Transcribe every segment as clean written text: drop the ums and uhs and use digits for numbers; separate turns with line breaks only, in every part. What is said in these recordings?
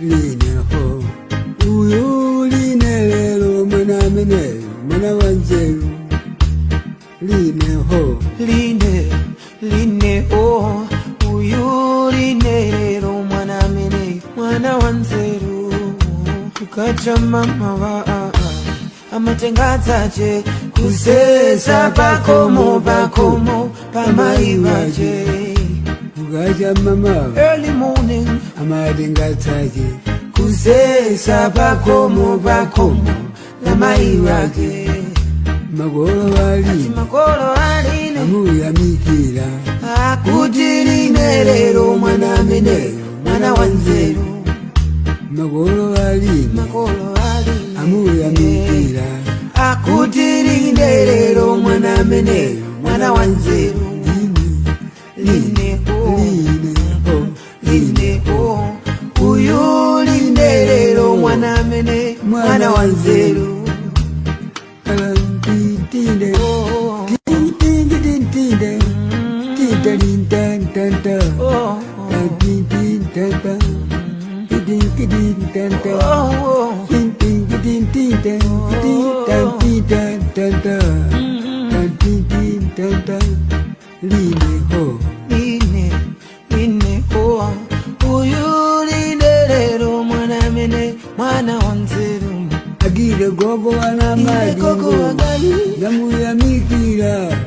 line ho uyu line lelo mwana mene mwana wanzeru line ho
line ho uyu line lelo mwana mene mwana wanzeru ukacha mama wa amatengadzaje kusesa pakomo pamaivaje
ukacha mama
early morning
amatengadzaje
kusesa pakomo pamaivaje
magolo
aline
amuyamikira
akuti line lelo mwana mene mwana wanzeru
magolo aline amuyamikira
akuti line lelo mwana mene mwana wanzeru line ho uyu line lelo mwana mene mwana wanzeru
line ho
uyu line lelo mwana mene mwana wanzeru
agire gogo wana madingo namuyamikira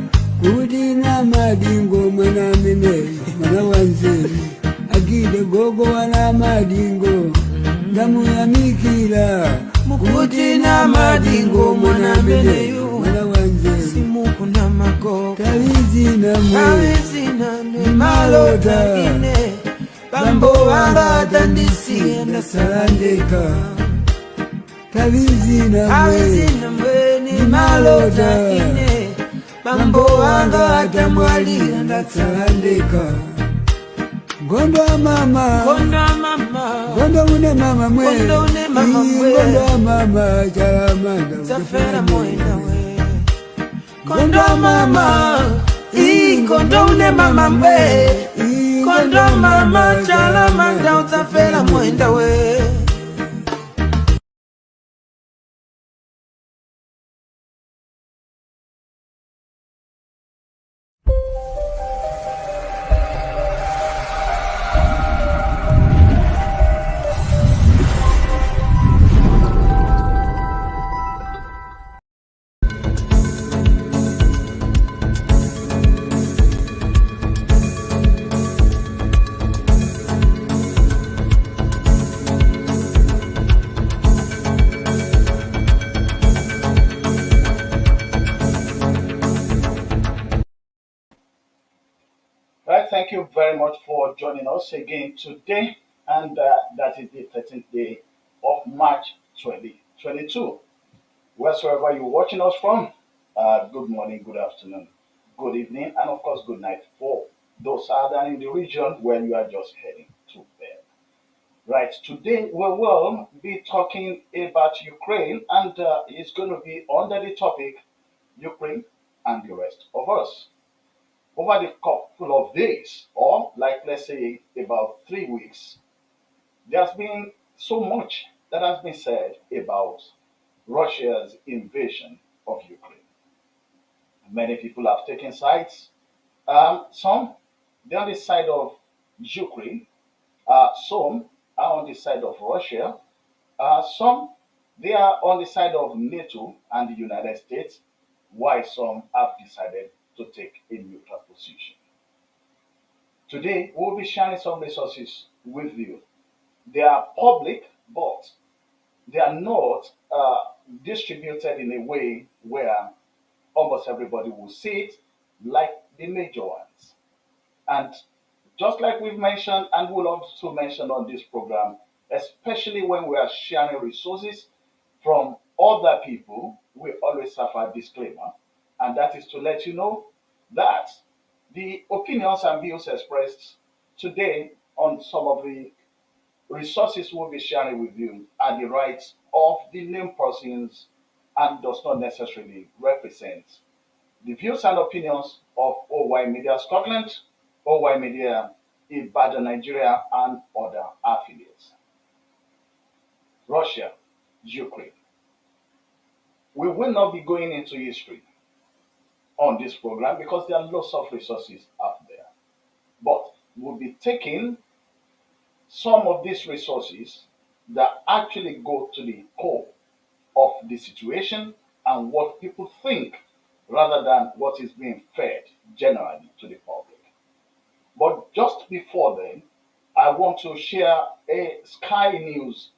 kuti na madingo mwana mene mwana wanzeru agire gogo wana madingo namuyamikira
kuti na madingo mwana mene
mwana wanzeru
simukuna magogo
kawizina
ni malota ine bambo wanga tandisi
ndasalandeka kawizina
ni malota ine bambo wanga tamwalira
ndasalandeka gondo mama gondo une mama mwe
gondo
mama chalamanda
tafera moenda we gondo mama gondo une mama mwe gondo mama chalamanda utafera moenda we.
Thank you very much for joining us again today, and that is the 13th day of March 2022. Wheresoever you're watching us from, good morning, good afternoon, good evening, and of course, good night for those out there in the region where you are just heading to bed. Right, today we will be talking about Ukraine, and it's going to be under the topic Ukraine and the rest of us. Over the couple of days, or like let's say about 3 weeks, there's been so much that has been said about Russia's invasion of Ukraine. Many people have taken sides. Some they're on the side of Ukraine. Some are on the side of Russia. Some they are on the side of NATO and the United States, while some have decided to take a neutral position. Today, we'll be sharing some resources with you. They are public, but they are not distributed in a way where almost everybody will see it, like the major ones. And just like we've mentioned, and we'll also mention on this program, especially when we are sharing resources from other people, we always have a disclaimer, and that is to let you know that the opinions and views expressed today on some of the resources we'll be sharing with you are the rights of the named persons and does not necessarily represent the views and opinions of OY Media Scotland, OY Media Ibadan, Nigeria, and other affiliates. Russia, Ukraine. We will not be going into history on this program because there are lots of resources out there. But we'll be taking some of these resources that actually go to the core of the situation and what people think rather than what is being fed generally to the public. But just before then, I want to share a Sky News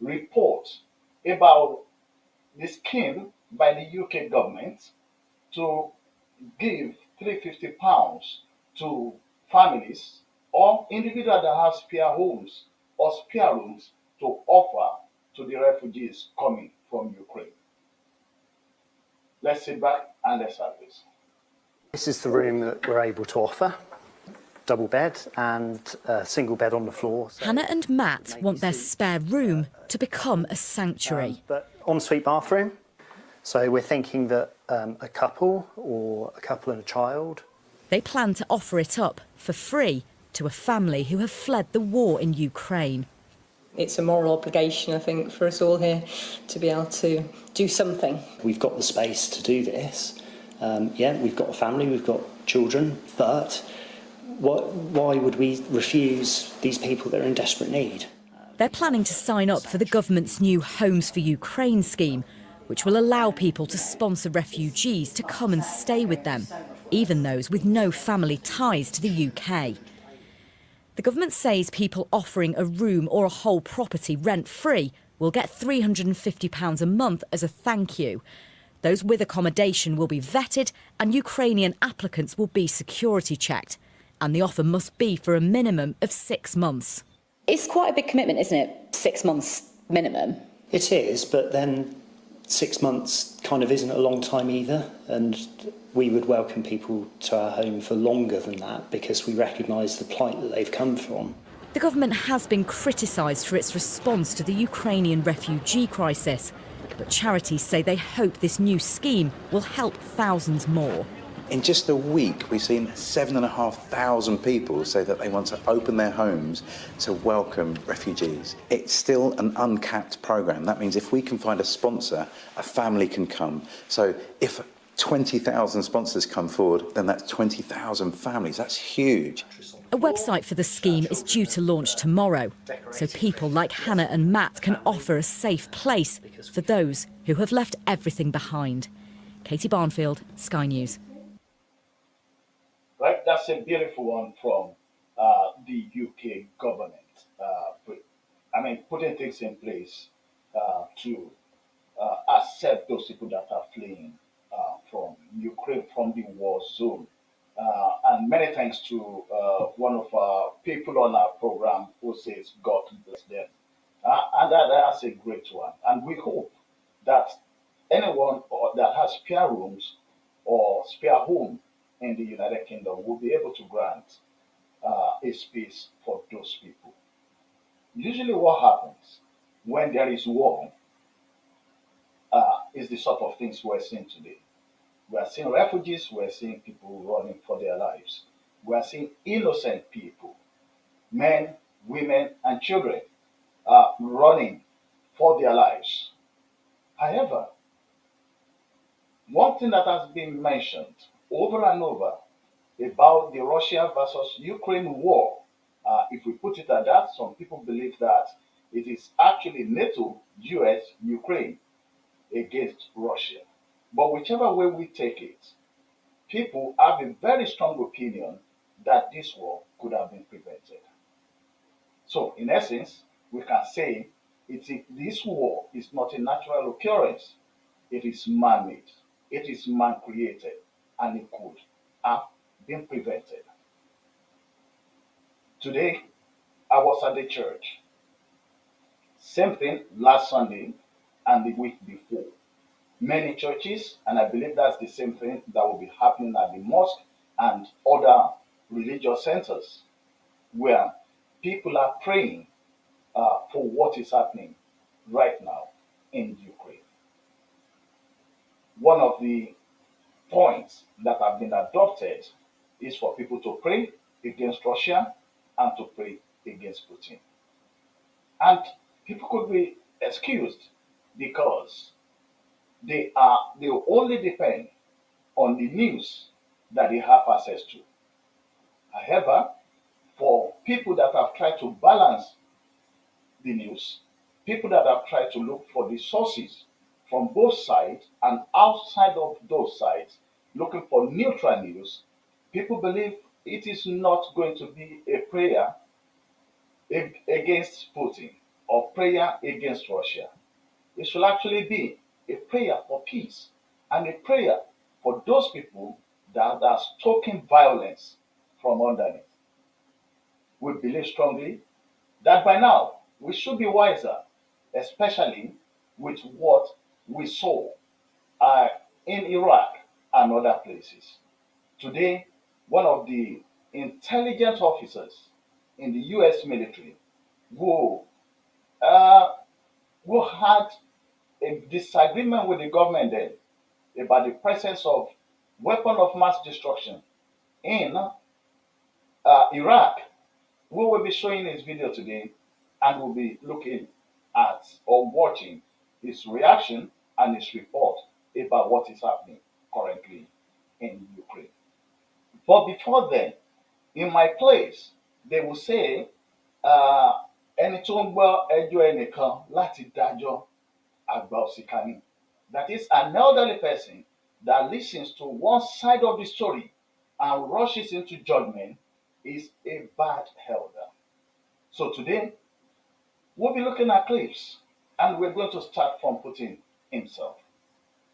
report about the scheme by the UK government to give £350 to families or individuals that have spare homes or spare rooms to offer to the refugees coming from Ukraine. Let's sit back and let's have this.
This is the room that we're able to offer. Double bed and a single bed on the floor.
Hannah and Matt want their spare room to become a sanctuary.
But ensuite bathroom. So we're thinking that a couple or a couple and a child.
They plan to offer it up for free to a family who have fled the war in Ukraine.
It's a moral obligation, I think, for us all here to be able to do something.
We've got the space to do this. We've got a family, we've got children, but why would we refuse these people that are in desperate need?
They're planning to sign up for the government's new Homes for Ukraine scheme, which will allow people to sponsor refugees to come and stay with them, even those with no family ties to the UK. The government says people offering a room or a whole property rent-free will get £350 a month as a thank you. Those with accommodation will be vetted and Ukrainian applicants will be security checked. And the offer must be for a minimum of 6 months.
It's quite a big commitment, isn't it? 6 months minimum.
It is, but then 6 months kind of isn't a long time either. And we would welcome people to our home for longer than that because we recognise the plight that they've come from.
The government has been criticised for its response to the Ukrainian refugee crisis. But charities say they hope this new scheme will help thousands more.
In just a week, we've seen 7,500 people say that they want to open their homes to welcome refugees. It's still an uncapped programme. That means if we can find a sponsor, a family can come. So if 20,000 sponsors come forward, then that's 20,000 families. That's huge.
A website for the scheme is due to launch tomorrow, so people like Hannah and Matt can offer a safe place for those who have left everything behind. Katie Barnfield, Sky News.
Right, that's a beautiful one from the UK government. Putting things in place to accept those people that are fleeing from Ukraine, from the war zone. And many thanks to one of our people on our program who says, God bless them. And that's a great one. And we hope that anyone that has spare rooms or spare home in the United Kingdom will be able to grant a space for those people. Usually what happens when there is war is the sort of things we're seeing today. We are seeing refugees, we're seeing people running for their lives. We are seeing innocent people, men, women, and children running for their lives. However, one thing that has been mentioned over and over about the Russia versus Ukraine war, if we put it at that, some people believe that it is actually NATO, US, Ukraine against Russia. But whichever way we take it, people have a very strong opinion that this war could have been prevented. So, in essence, we can say this war is not a natural occurrence. It is man-made. It is man-created. And it could have been prevented. Today, I was at the church. Same thing last Sunday and the week before. Many churches, and I believe that's the same thing that will be happening at the mosque and other religious centers, where people are praying for what is happening right now in Ukraine. One of the points that have been adopted is for people to pray against Russia and to pray against Putin. And people could be excused because they only depend on the news that they have access to. However, for people that have tried to balance the news, people that have tried to look for the sources from both sides and outside of those sides, looking for neutral news, people believe it is not going to be a prayer against Putin or prayer against Russia. It should actually be a prayer for peace and a prayer for those people that are stoking violence from underneath. We believe strongly that by now we should be wiser, especially with what we saw in Iraq and other places. Today, one of the intelligence officers in the US military who, uh, who had a disagreement with the government then about the presence of weapon of mass destruction in Iraq. We will be showing his video today and we'll be looking at or watching his reaction and his report about what is happening currently in Ukraine. But before then, in my place, they will say, ẹni tó ń gbọ́ ẹjọ́ ẹnìkan láti dájọ́ àgbà òṣìkà ni. That is an elderly person that listens to one side of the story and rushes into judgment is a bad elder. So today, we'll be looking at clips and we're going to start from Putin himself.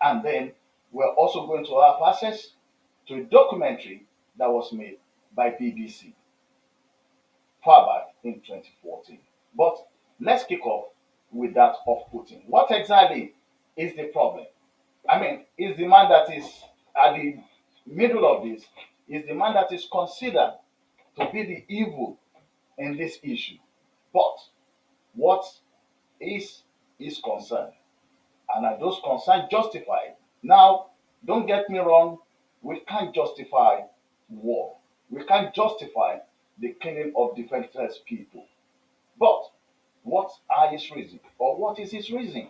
And then we're also going to have access to a documentary that was made by BBC far back in 2014. But let's kick off with that of Putin. What exactly is the problem? I mean, is the man that is at the middle of this, is the man that is considered to be the evil in this issue. But what is his concern? And are those concerns justified? Now, don't get me wrong, we can't justify war. We can't justify the killing of defenseless people. But what are his reasons? Or what is his reason?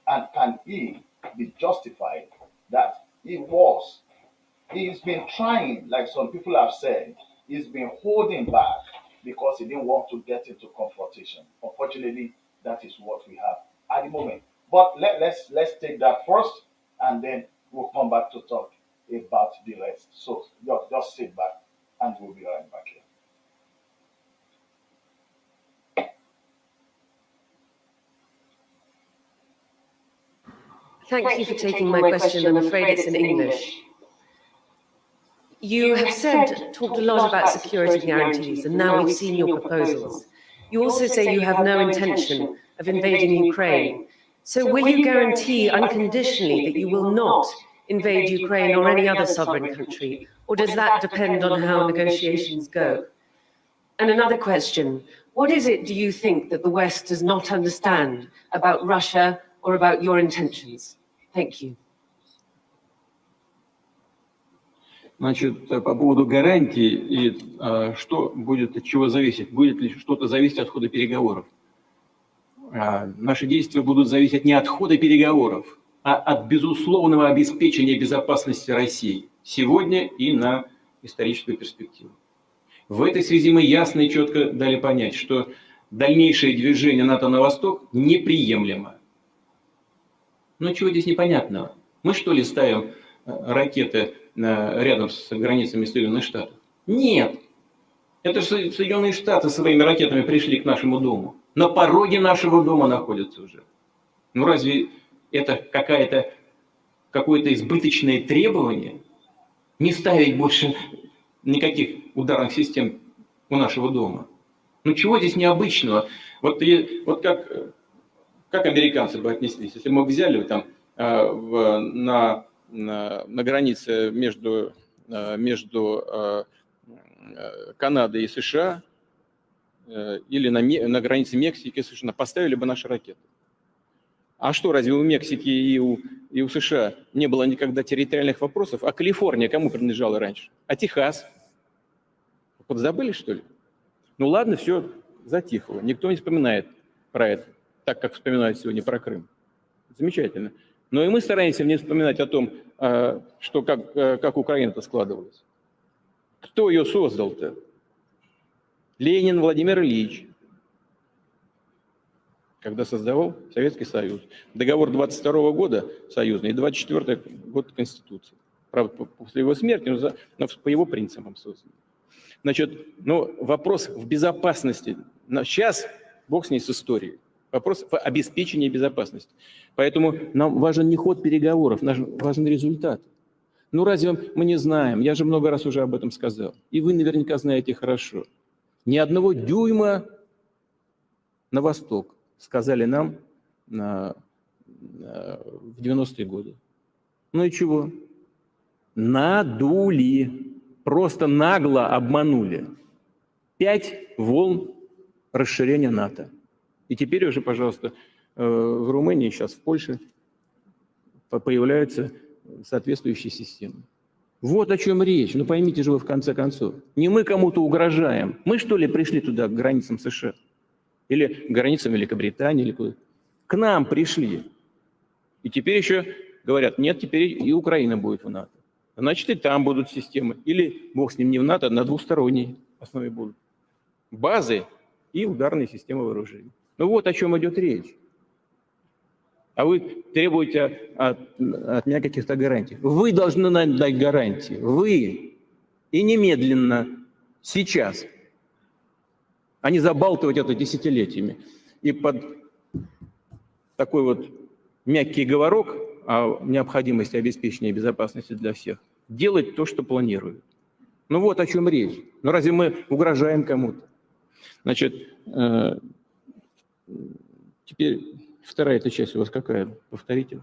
And can he be justified that he's been trying, like some people have said, he's been holding back because he didn't want to get into confrontation. Unfortunately, that is what we have at the moment. But let's take that first, and then we'll come back to talk about the rest. So just sit back, and we'll be right back here.
Thank you for taking my question. I'm afraid it's in English. You have talked a lot about security guarantees, and now we've seen your proposals. You also say you have no intention of invading Ukraine. So will you guarantee unconditionally that you will not invade Ukraine or any other sovereign country, or does that depend on how negotiations go? And another question, what is it, do you think, that the West does not understand about Russia or about your intentions? Thank you.
Значит, по поводу гарантий и что будет, от чего зависит, будет ли что-то зависеть от хода переговоров. Наши действия будут зависеть не от хода переговоров, а от безусловного обеспечения безопасности России сегодня и на историческую перспективу. В этой связи мы ясно и четко дали понять, что дальнейшее движение НАТО на восток неприемлемо. Но чего здесь непонятного? Мы что ли ставим ракеты рядом с границами Соединенных Штатов? Нет. Это же Соединенные Штаты своими ракетами пришли к нашему дому. На пороге нашего дома находятся уже. Ну разве это какое-то избыточное требование? Не ставить больше никаких ударных систем у нашего дома. Ну чего здесь необычного? Вот как американцы бы отнеслись, если бы мы взяли там на границе между Канадой и США или на границе Мексики и США, поставили бы наши ракеты. А что, разве у Мексики и у США не было никогда территориальных вопросов? А Калифорния кому принадлежала раньше? А Техас? Подзабыли, что ли? Ну ладно, все затихло, никто не вспоминает про это. так как вспоминают сегодня про Крым. Замечательно. Но и мы стараемся не вспоминать о том, что как Украина-то складывалась. Кто ее создал-то? Ленин Владимир Ильич, когда создавал Советский Союз. Договор 22 года союзный и 24 год Конституции. Правда, после его смерти, но по его принципам создан. Значит, ну, вопрос в безопасности. Сейчас, бог с ней с историей, вопрос в обеспечении безопасности. Поэтому нам важен не ход переговоров, важен результат. Ну разве мы не знаем? Я же много раз уже об этом сказал. И вы наверняка знаете хорошо. Ни одного дюйма на восток, сказали нам в 90-е годы. Ну и чего? Надули. Просто нагло обманули. 5 волн расширения НАТО. И теперь уже, пожалуйста, в Румынии, сейчас в Польше появляются соответствующие системы. Вот о чем речь. Ну поймите же вы в конце концов. Не мы кому-то угрожаем. Мы что ли пришли туда, к границам США? Или к границам Великобритании? Или куда? К нам пришли. И теперь еще говорят, нет, теперь и Украина будет в НАТО. Значит, и там будут системы. Или, бог с ним, не в НАТО, а на двусторонней основе будут. Базы и ударные системы вооружений. Ну вот о чем идет речь. А вы требуете от меня каких-то гарантий. Вы должны нам дать гарантии. Вы. И немедленно, сейчас. А не забалтывать это десятилетиями. И под такой вот мягкий говорок о необходимости обеспечения безопасности для всех делать то, что планируют. Ну вот о чем речь. Ну разве мы угрожаем кому-то? Значит, теперь вторая эта часть у вас какая? Повторите.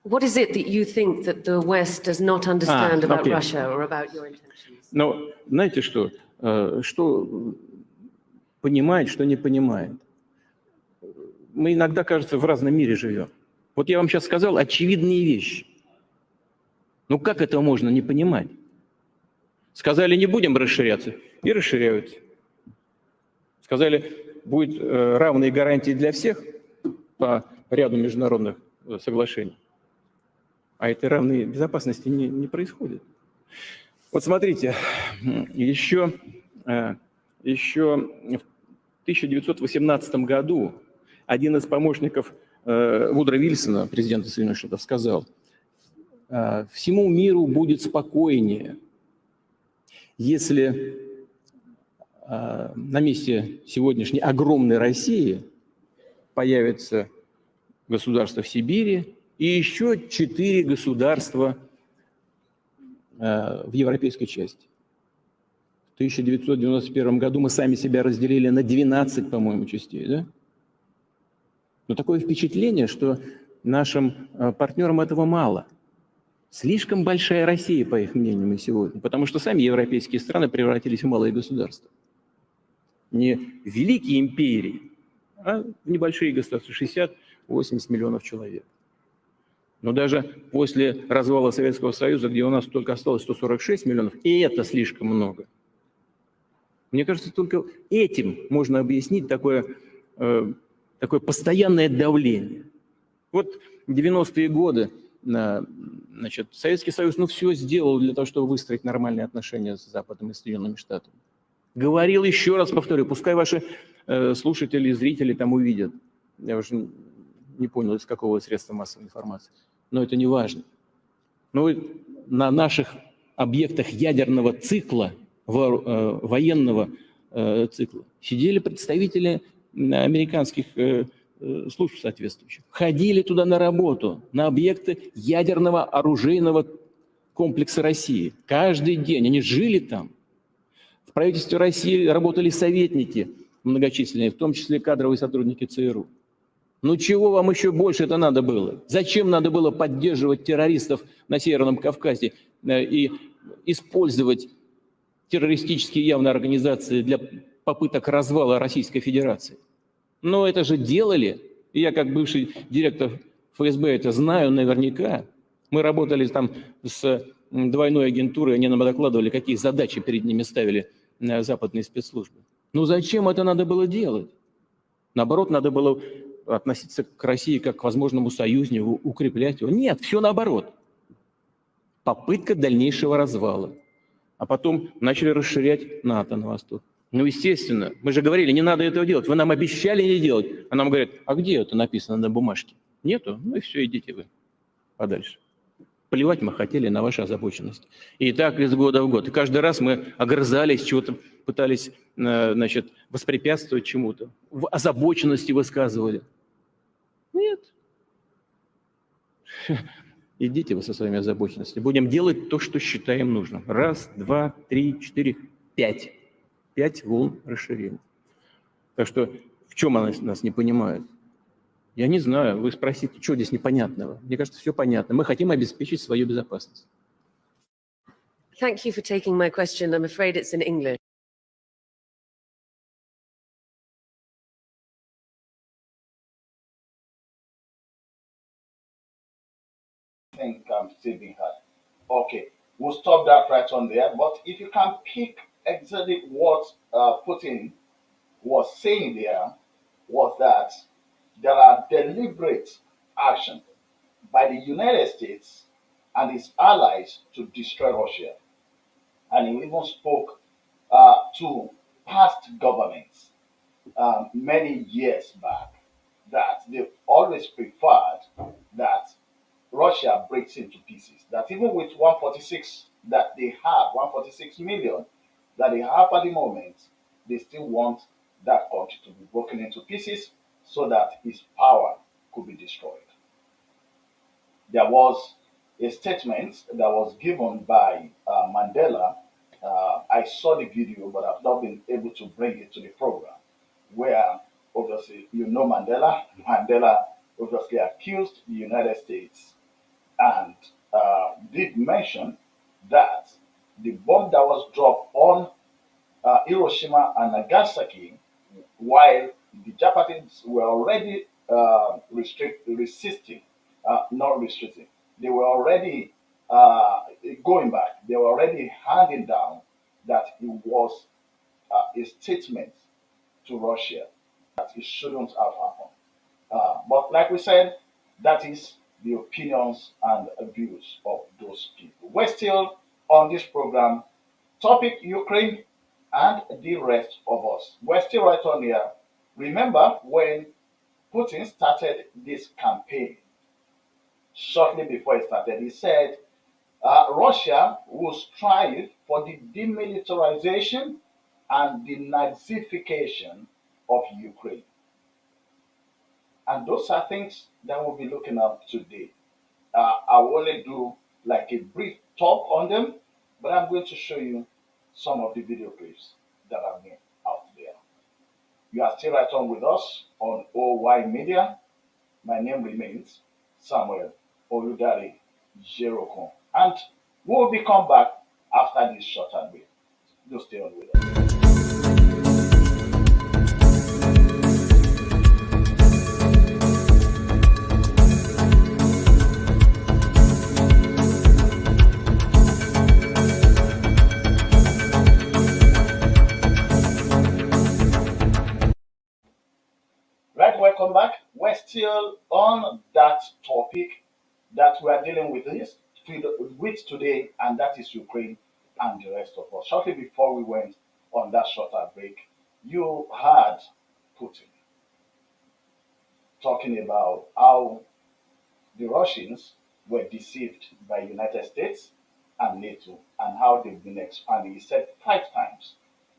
What is it that you think that the West does not understand about Russia or about your intentions?
Но знаете что? Что понимает, что не понимает. Мы иногда, кажется, в разном мире живем. Вот я вам сейчас сказал очевидные вещи. Ну как это можно не понимать? Сказали, не будем расширяться, и расширяются. Сказали, будут равные гарантии для всех по ряду международных соглашений. А этой равной безопасности не происходит. Вот смотрите, еще в 1918 году один из помощников Вудро Вильсона, президента Соединенных Штатов, сказал, всему миру будет спокойнее, если на месте сегодняшней огромной России появится государство в Сибири и еще 4 государства в европейской части. В 1991 году мы сами себя разделили на 12, по-моему, частей, да? Но такое впечатление, что нашим партнерам этого мало. Слишком большая Россия, по их мнению, сегодня, потому что сами европейские страны превратились в малые государства. Не в великие империи, а в небольшие государства, 60-80 миллионов человек. Но даже после развала Советского Союза, где у нас только осталось 146 миллионов, и это слишком много. Мне кажется, только этим можно объяснить такое постоянное давление. Вот 90-е годы, значит, Советский Союз все сделал для того, чтобы выстроить нормальные отношения с Западом и Соединенными Штатами. Говорил, еще раз повторю, пускай ваши слушатели и зрители там увидят. Я уже не понял, из какого средства массовой информации. Но это не важно. Но на наших объектах ядерного цикла, военного цикла, сидели представители американских служб соответствующих. Ходили туда на работу, на объекты ядерного оружейного комплекса России. Каждый день они жили там. В правительстве России работали советники многочисленные, в том числе кадровые сотрудники ЦРУ. Ну чего вам еще больше это надо было? Зачем надо было поддерживать террористов на Северном Кавказе и использовать террористические явные организации для попыток развала Российской Федерации? Но это же делали, и я как бывший директор ФСБ это знаю наверняка. Мы работали там с двойной агентурой, они нам докладывали, какие задачи перед ними ставили западные спецслужбы. Ну зачем это надо было делать? Наоборот, надо было относиться к России как к возможному союзнику, укреплять его. Нет, все наоборот. Попытка дальнейшего развала. А потом начали расширять НАТО на восток. Ну, естественно, мы же говорили, не надо этого делать. Вы нам обещали не делать. А нам говорят, а где это написано на бумажке? Нету? Ну и все, идите вы подальше. Плевать мы хотели на вашу озабоченность. И так из года в год. И каждый раз мы огрызались, чего-то пытались, значит, воспрепятствовать чему-то. В озабоченности высказывали. Нет. Идите вы со своими озабоченностями. Будем делать то, что считаем нужным. 1, 2, 3, 4, 5. 5 волн расширения. Так что в чем она нас не понимает? Я не знаю. Вы спросите, что здесь непонятного? Мне кажется, все понятно. Мы хотим обеспечить свою безопасность.
Thank you for taking my question. I'm afraid it's in English.
I think I'm still being heard. Okay, we'll stop that right on there. But if you can pick exactly what Putin was saying there, was that there are deliberate action by the United States and its allies to destroy Russia. And he even spoke to past governments many years back that they've always preferred that Russia breaks into pieces. That even with 146 that they have, 146 million that they have at the moment, they still want that country to be broken into pieces so that its power could be destroyed. There was a statement that was given by Mandela. I saw the video, but I've not been able to bring it to the program, where obviously, you know Mandela. Mandela obviously accused the United States and did mention that the bomb that was dropped on Hiroshima and Nagasaki, while the Japanese were already resisting, not restricting, they were already going back, they were already handing down that it was a statement to Russia that it shouldn't have happened. But like we said, that is the opinions and views of those people. We're still on this program, topic Ukraine and the rest of us. We're still right on here. Remember when Putin started this campaign, shortly before it started, he said Russia will strive for the demilitarization and the Nazification of Ukraine. And those are things that we'll be looking at today. I will only do like a brief talk on them, but I'm going to show you some of the video clips that have been out there. You are still right on with us on OY Media. My name remains Samuel Oludare Jerokon. And we will be come back after this short and break. Do stay on with us. Right, welcome back. We're still on that topic that we are dealing with today, and that is Ukraine and the rest of us. Shortly before we went on that shorter break, you had Putin talking about how the Russians were deceived by United States and NATO and how they've been expanding. He said 5 times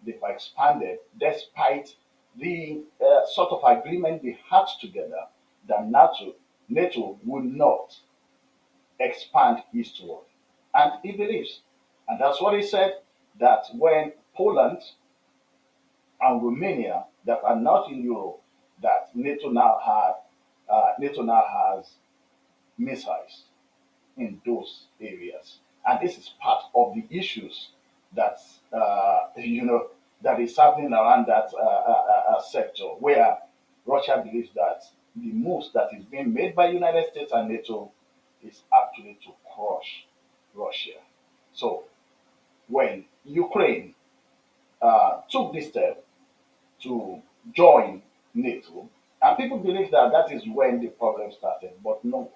they've expanded despite the sort of agreement they had together that NATO would not expand eastward. And he believes, and that's what he said, that when Poland and Romania that are not in Europe, that NATO now has missiles in those areas. And this is part of the issues that that is happening around that sector, where Russia believes that the moves that is being made by United States and NATO is actually to crush Russia. So when Ukraine took this step to join NATO. And people believe that that is when the problem started, but no.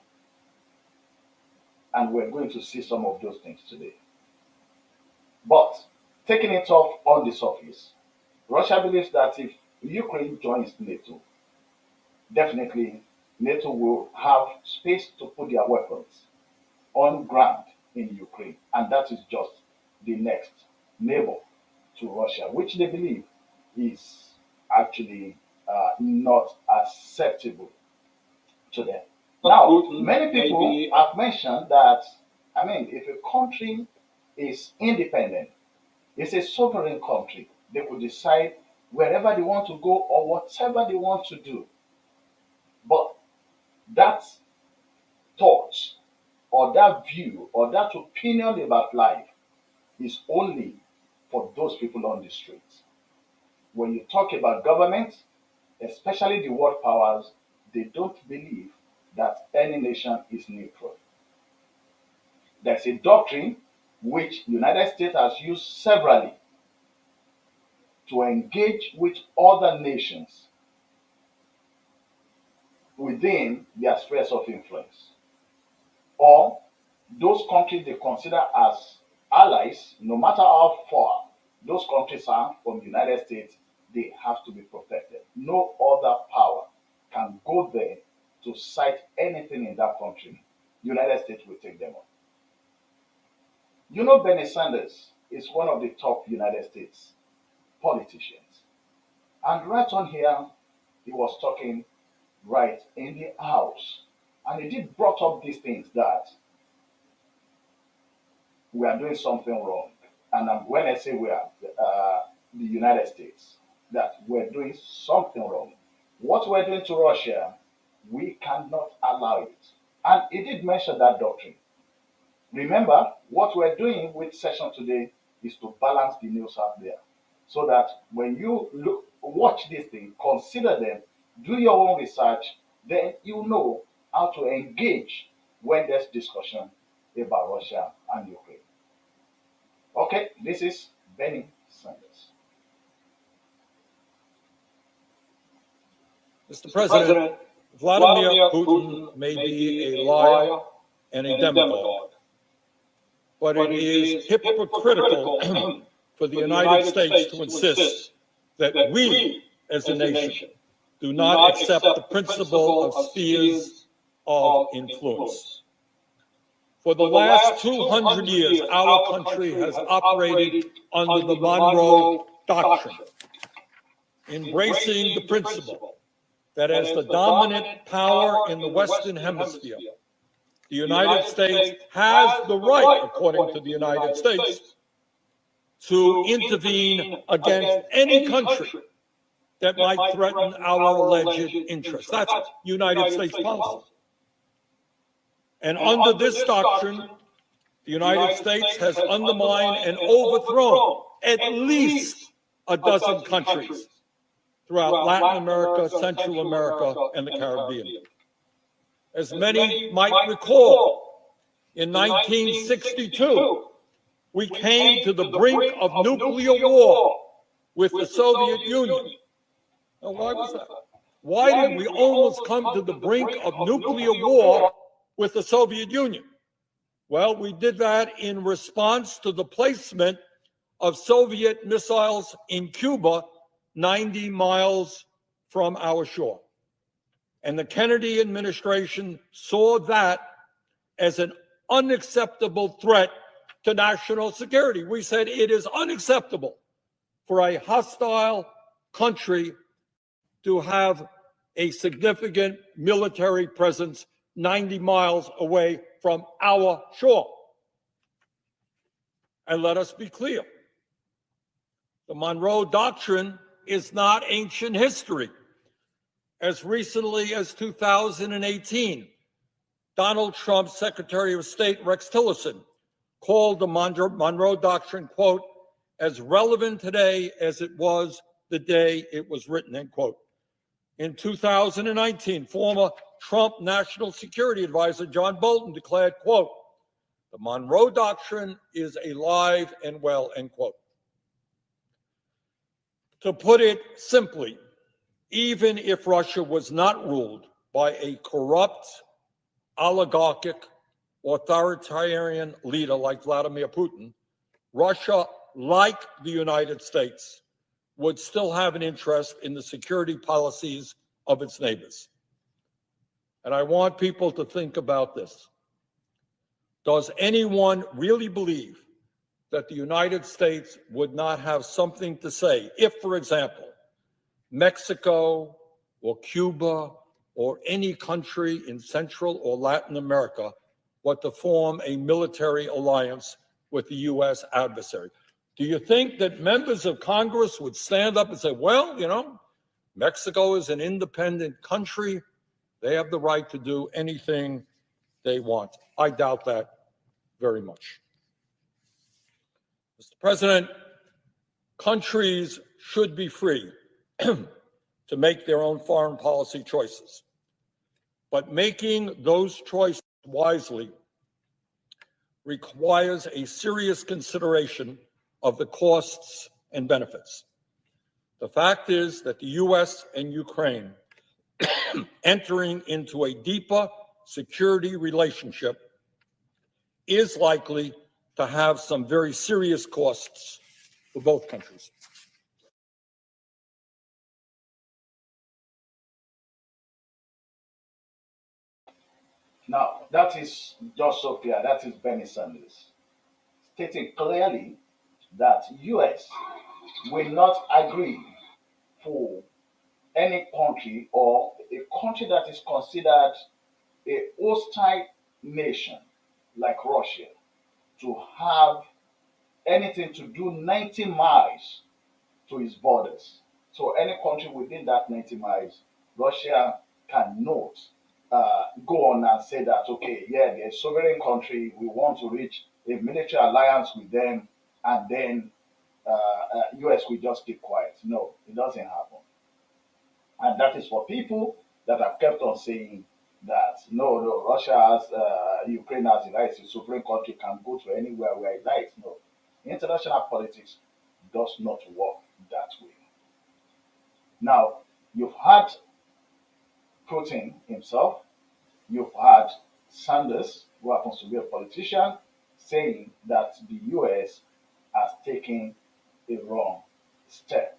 And we're going to see some of those things today. But taking it off on the surface, Russia believes that if Ukraine joins NATO, definitely NATO will have space to put their weapons on ground in Ukraine. And that is just the next neighbor to Russia, which they believe is actually not acceptable to them. Now, many people have mentioned that, I mean, if a country is independent, it's a sovereign country, they could decide wherever they want to go or whatever they want to do. But that thought or that view or that opinion about life is only for those people on the streets. When you talk about government, especially the world powers, they don't believe that any nation is neutral. There's a doctrine which the United States has used severally to engage with other nations within their spheres of influence, or those countries they consider as allies, no matter how far those countries are from the United States, they have to be protected. No other power can go there to cite anything in that country. The United States will take them on. You know, Bernie Sanders is one of the top United States politicians. And right on here, he was talking right in the House. And he did brought up these things that we are doing something wrong. And when I say we are, the United States, that we're doing something wrong. What we're doing to Russia, we cannot allow it. And he did mention that doctrine. Remember, what we're doing with session today is to balance the news out there. So that when you watch this thing, consider them, do your own research, then you know how to engage when there's discussion about Russia and Ukraine. Okay, this is Bernie Sanders.
Mr. President, Vladimir Putin may be a liar and a demagogue, but it is hypocritical for the United States to insist that we, as a nation, do not accept the principle of spheres of influence. For the last 200 years, our country has operated under the Monroe Doctrine, embracing the principle that as the dominant power in the Western Hemisphere, the United States has the right, according to the United States, to intervene against any country that might threaten our alleged interests. That's United States policy. And under this doctrine, the United States has undermined and overthrown at least a dozen countries throughout Latin America, Central America, and the Caribbean. As many might recall, in 1962, we came to the brink of nuclear war with the Soviet Union. Now, why was that? Why did we almost come to the brink of nuclear war with the Soviet Union? Well, we did that in response to the placement of Soviet missiles in Cuba, 90 miles from our shore. And the Kennedy administration saw that as an unacceptable threat to national security. We said it is unacceptable for a hostile country to have a significant military presence 90 miles away from our shore. And let us be clear, the Monroe Doctrine is not ancient history. As recently as 2018, Donald Trump's Secretary of State, Rex Tillerson, called the Monroe Doctrine, quote, as relevant today as it was the day it was written, end quote. In 2019, former Trump National Security Advisor John Bolton declared, quote, the Monroe Doctrine is alive and well, end quote. To put it simply, even if Russia was not ruled by a corrupt, oligarchic, authoritarian leader like Vladimir Putin, Russia, like the United States, would still have an interest in the security policies of its neighbors. And I want people to think about this. Does anyone really believe that the United States would not have something to say if, for example, Mexico or Cuba or any country in Central or Latin America were to form a military alliance with the U.S. adversary? Do you think that members of Congress would stand up and say, well, you know, Mexico is an independent country. They have the right to do anything they want? I doubt that very much. Mr. President, countries should be free to make their own foreign policy choices. But making those choices wisely requires a serious consideration of the costs and benefits. The fact is that the US and Ukraine entering into a deeper security relationship is likely to have some very serious costs for both countries.
Now, that is just so clear. That is Bernie Sanders stating clearly that US will not agree for any country or a country that is considered a hostile nation like Russia to have anything to do 90 miles to its borders. So any country within that 90 miles, Russia cannot go on and say that, okay, yeah, they're a sovereign country, we want to reach a military alliance with them, and then US will just keep quiet. No, it doesn't happen. And that is for people that have kept on saying that no, Russia has, Ukraine has the right, a sovereign country can go to anywhere where it likes. No, international politics does not work that way. Now, you've had Putin himself, you've had Sanders, who happens to be a politician, saying that the US has taken a wrong step,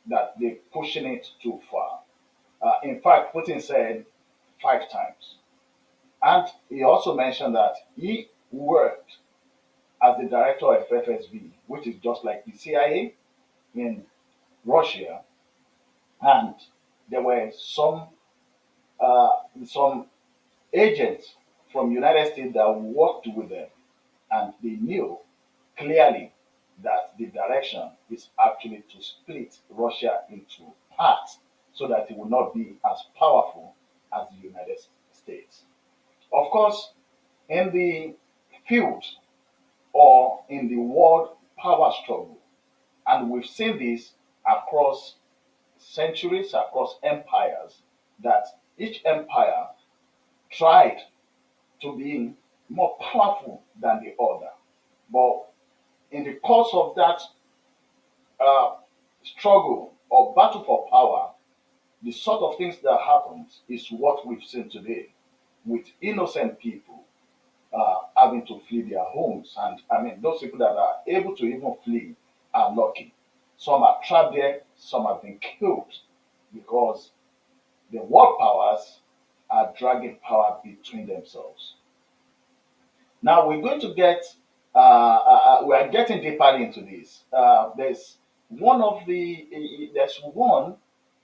that they're pushing it too far. In fact, Putin said 5 times. And he also mentioned that he worked as the director of FSB, which is just like the CIA in Russia, and there were some agents from United States that worked with them, and they knew clearly that the direction is actually to split Russia into parts so that it will not be as powerful as the United States. Of course, in the field or in the world power struggle, and we've seen this across centuries, across empires, that each empire tried to be more powerful than the other. But in the course of that uh, struggle or battle for power, the sort of things that happens is what we've seen today with innocent people having to flee their homes. And I mean, those people that are able to even flee are lucky. Some are trapped there, some have been killed because the world powers are dragging power between themselves. Now we're going to get, we are getting deeper into this. There's one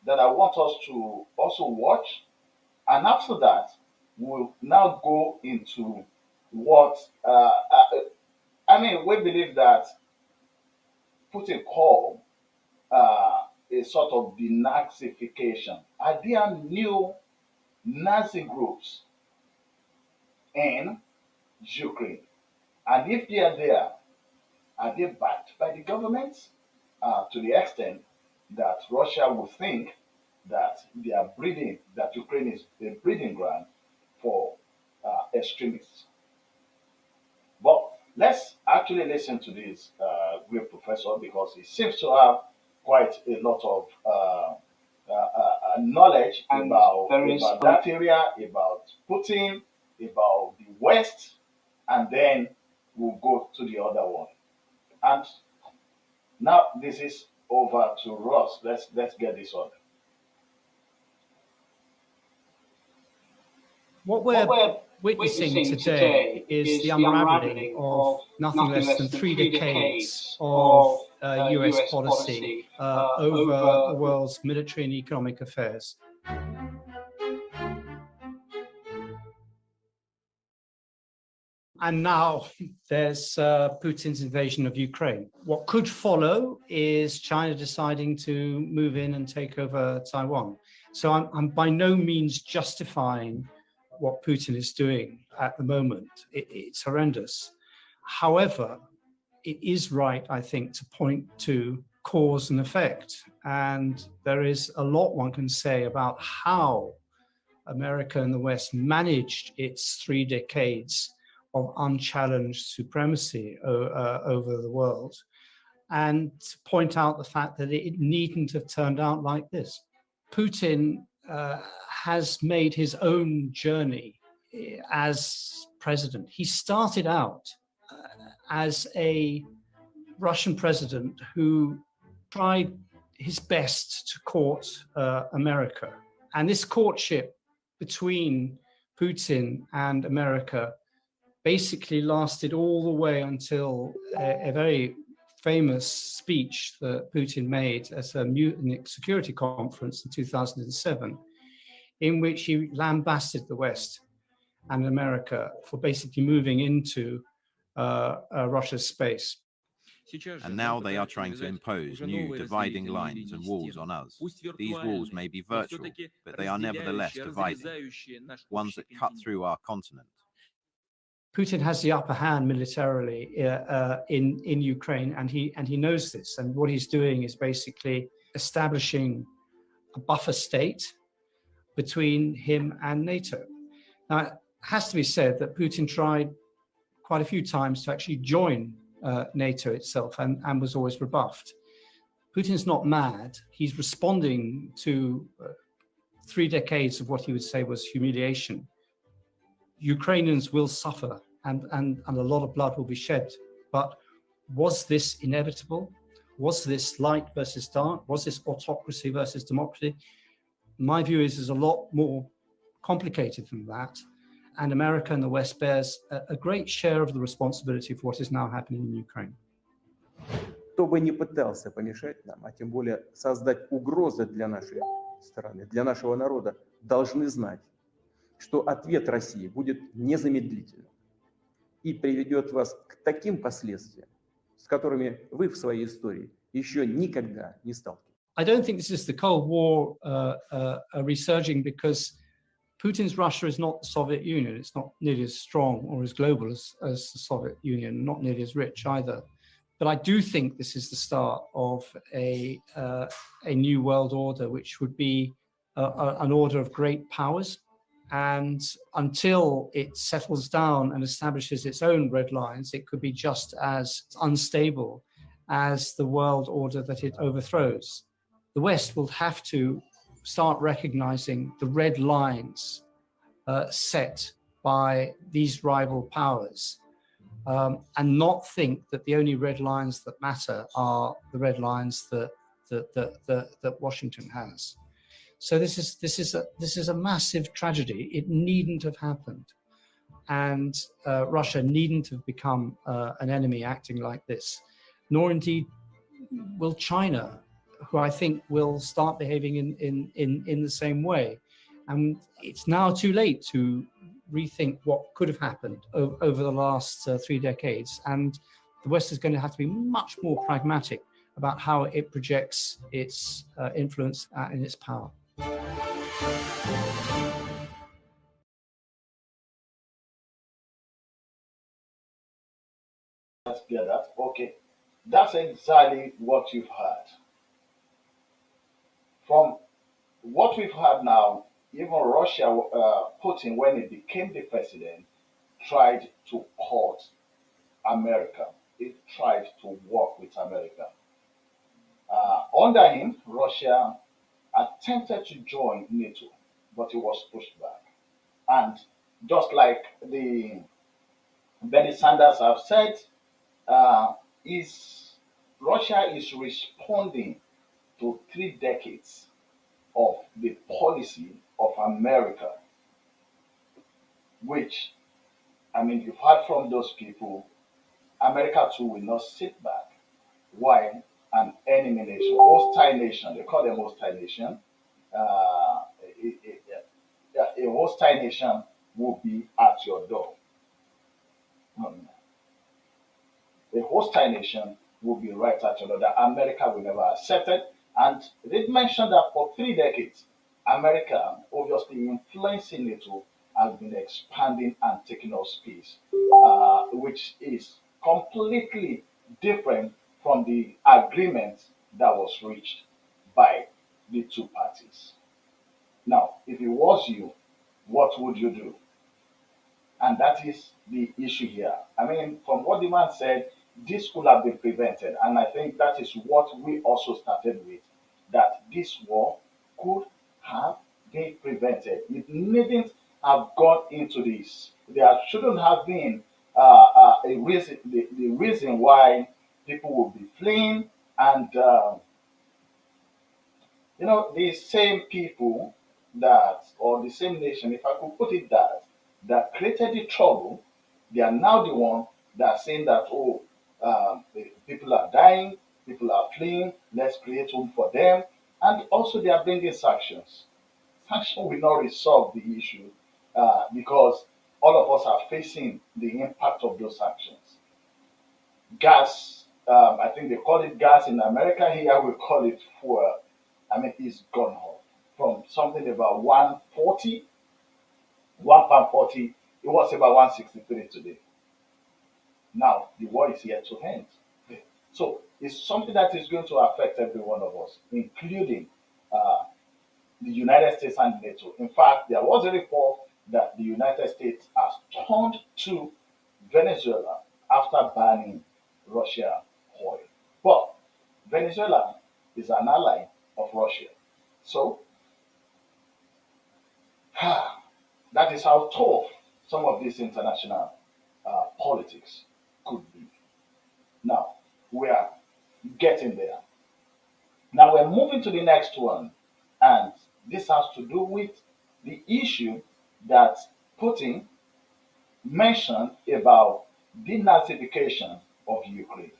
that I want us to also watch, and after that, we'll now go into what, I mean, we believe that Putin called a sort of denazification. Are there new Nazi groups in Ukraine? And if they are there, are they backed by the government to the extent that Russia will think that they are breeding, that Ukraine is a breeding ground for extremists? But let's actually listen to this great professor because he seems to have quite a lot of knowledge about that area, about Putin, about the West, and then we'll go to the other one. And now this is over to Ross. Let's get this on.
What we're witnessing today is the unraveling of nothing less than 3 decades of US policy over the world's military and economic affairs. And now there's Putin's invasion of Ukraine. What could follow is China deciding to move in and take over Taiwan. So I'm by no means justifying what Putin is doing at the moment. It's horrendous. However, it is right, I think, to point to cause and effect. And there is a lot one can say about how America and the West managed its 3 decades of unchallenged supremacy over the world, and to point out the fact that it needn't have turned out like this. Putin has made his own journey as president. He started out as a Russian president who tried his best to court America. And this courtship between Putin and America basically lasted all the way until a very famous speech that Putin made at a Munich Security Conference in 2007, in which he lambasted the West and America for basically moving into Russia's space.
And now they are trying to impose new dividing lines and walls on us. These walls may be virtual, but they are nevertheless dividing, ones that cut through our continent.
Putin has the upper hand militarily in Ukraine, and he knows this. And what he's doing is basically establishing a buffer state between him and NATO. Now, it has to be said that Putin tried quite a few times to actually join NATO itself and was always rebuffed. Putin's not mad. He's responding to 3 decades of what he would say was humiliation. Ukrainians will suffer and a lot of blood will be shed. But was this inevitable? Was this light versus dark? Was this autocracy versus democracy? My view is a lot more complicated than that. And America and the West bears a great share of the responsibility for what is now happening in Ukraine.
Кто бы ни пытался помешать нам, а тем более создать угрозы для нашей страны, для нашего народа, должны знать, что ответ России будет незамедлительным и приведет вас к таким последствиям, с которыми вы в своей истории еще никогда не сталкивались.
I don't think this is the Cold War resurging, because Putin's Russia is not the Soviet Union. It's not nearly as strong or as global as the Soviet Union, not nearly as rich either. But I do think this is the start of a new world order, which would be an order of great powers. And until it settles down and establishes its own red lines, it could be just as unstable as the world order that it overthrows. The West will have to start recognizing the red lines set by these rival powers, and not think that the only red lines that matter are the red lines that Washington has. So this is a massive tragedy. It needn't have happened, and Russia needn't have become an enemy acting like this, nor indeed will China, who I think will start behaving in the same way. And it's now too late to rethink what could have happened over the last 3 decades. And the West is going to have to be much more pragmatic about how it projects its influence and its power.
Let's get that. Okay. That's exactly what you've heard. From what we've heard now, even Russia, Putin, when he became the president, tried to court America. He tried to work with America. Under him, Russia attempted to join NATO, but it was pushed back. And just like the Bernie Sanders have said, uh, is Russia is responding to 3 decades of the policy of America, which, I mean, you've heard from those people, America too will not sit back while an enemy nation, hostile nation, they call them hostile nation, a hostile nation will be at your door. Um, a hostile nation will be right at your door that America will never accept it. And they mentioned that for 3 decades, America, obviously influencing NATO, has been expanding and taking up space, which is completely different from the agreement that was reached by the two parties. Now, if it was you, what would you do? And that is the issue here. I mean, from what the man said, this could have been prevented. And I think that is what we also started with, that this war could have been prevented. It needn't have gone into this. There shouldn't have been a reason, the reason why people will be fleeing and the same people that, or the same nation, if I could put it that created the trouble, they are now the one that are saying that, oh, the people are dying, people are fleeing, let's create home for them. And also they are bringing sanctions. Sanction will not resolve the issue because all of us are facing the impact of those sanctions. Gas, I think they call it gas in America. Here we call it fuel. I mean, it's gone up from something about 140, £1.40. It was about 163 today. Now the war is yet to end. So it's something that is going to affect every one of us, including uh, the United States and NATO. In fact, there was a report that the United States has turned to Venezuela after banning Russia oil. But Venezuela is an ally of Russia. So that is how tough some of these international politics could be. Now, we are getting there. Now, we're moving to the next one, and this has to do with the issue that Putin mentioned about denazification of Ukraine.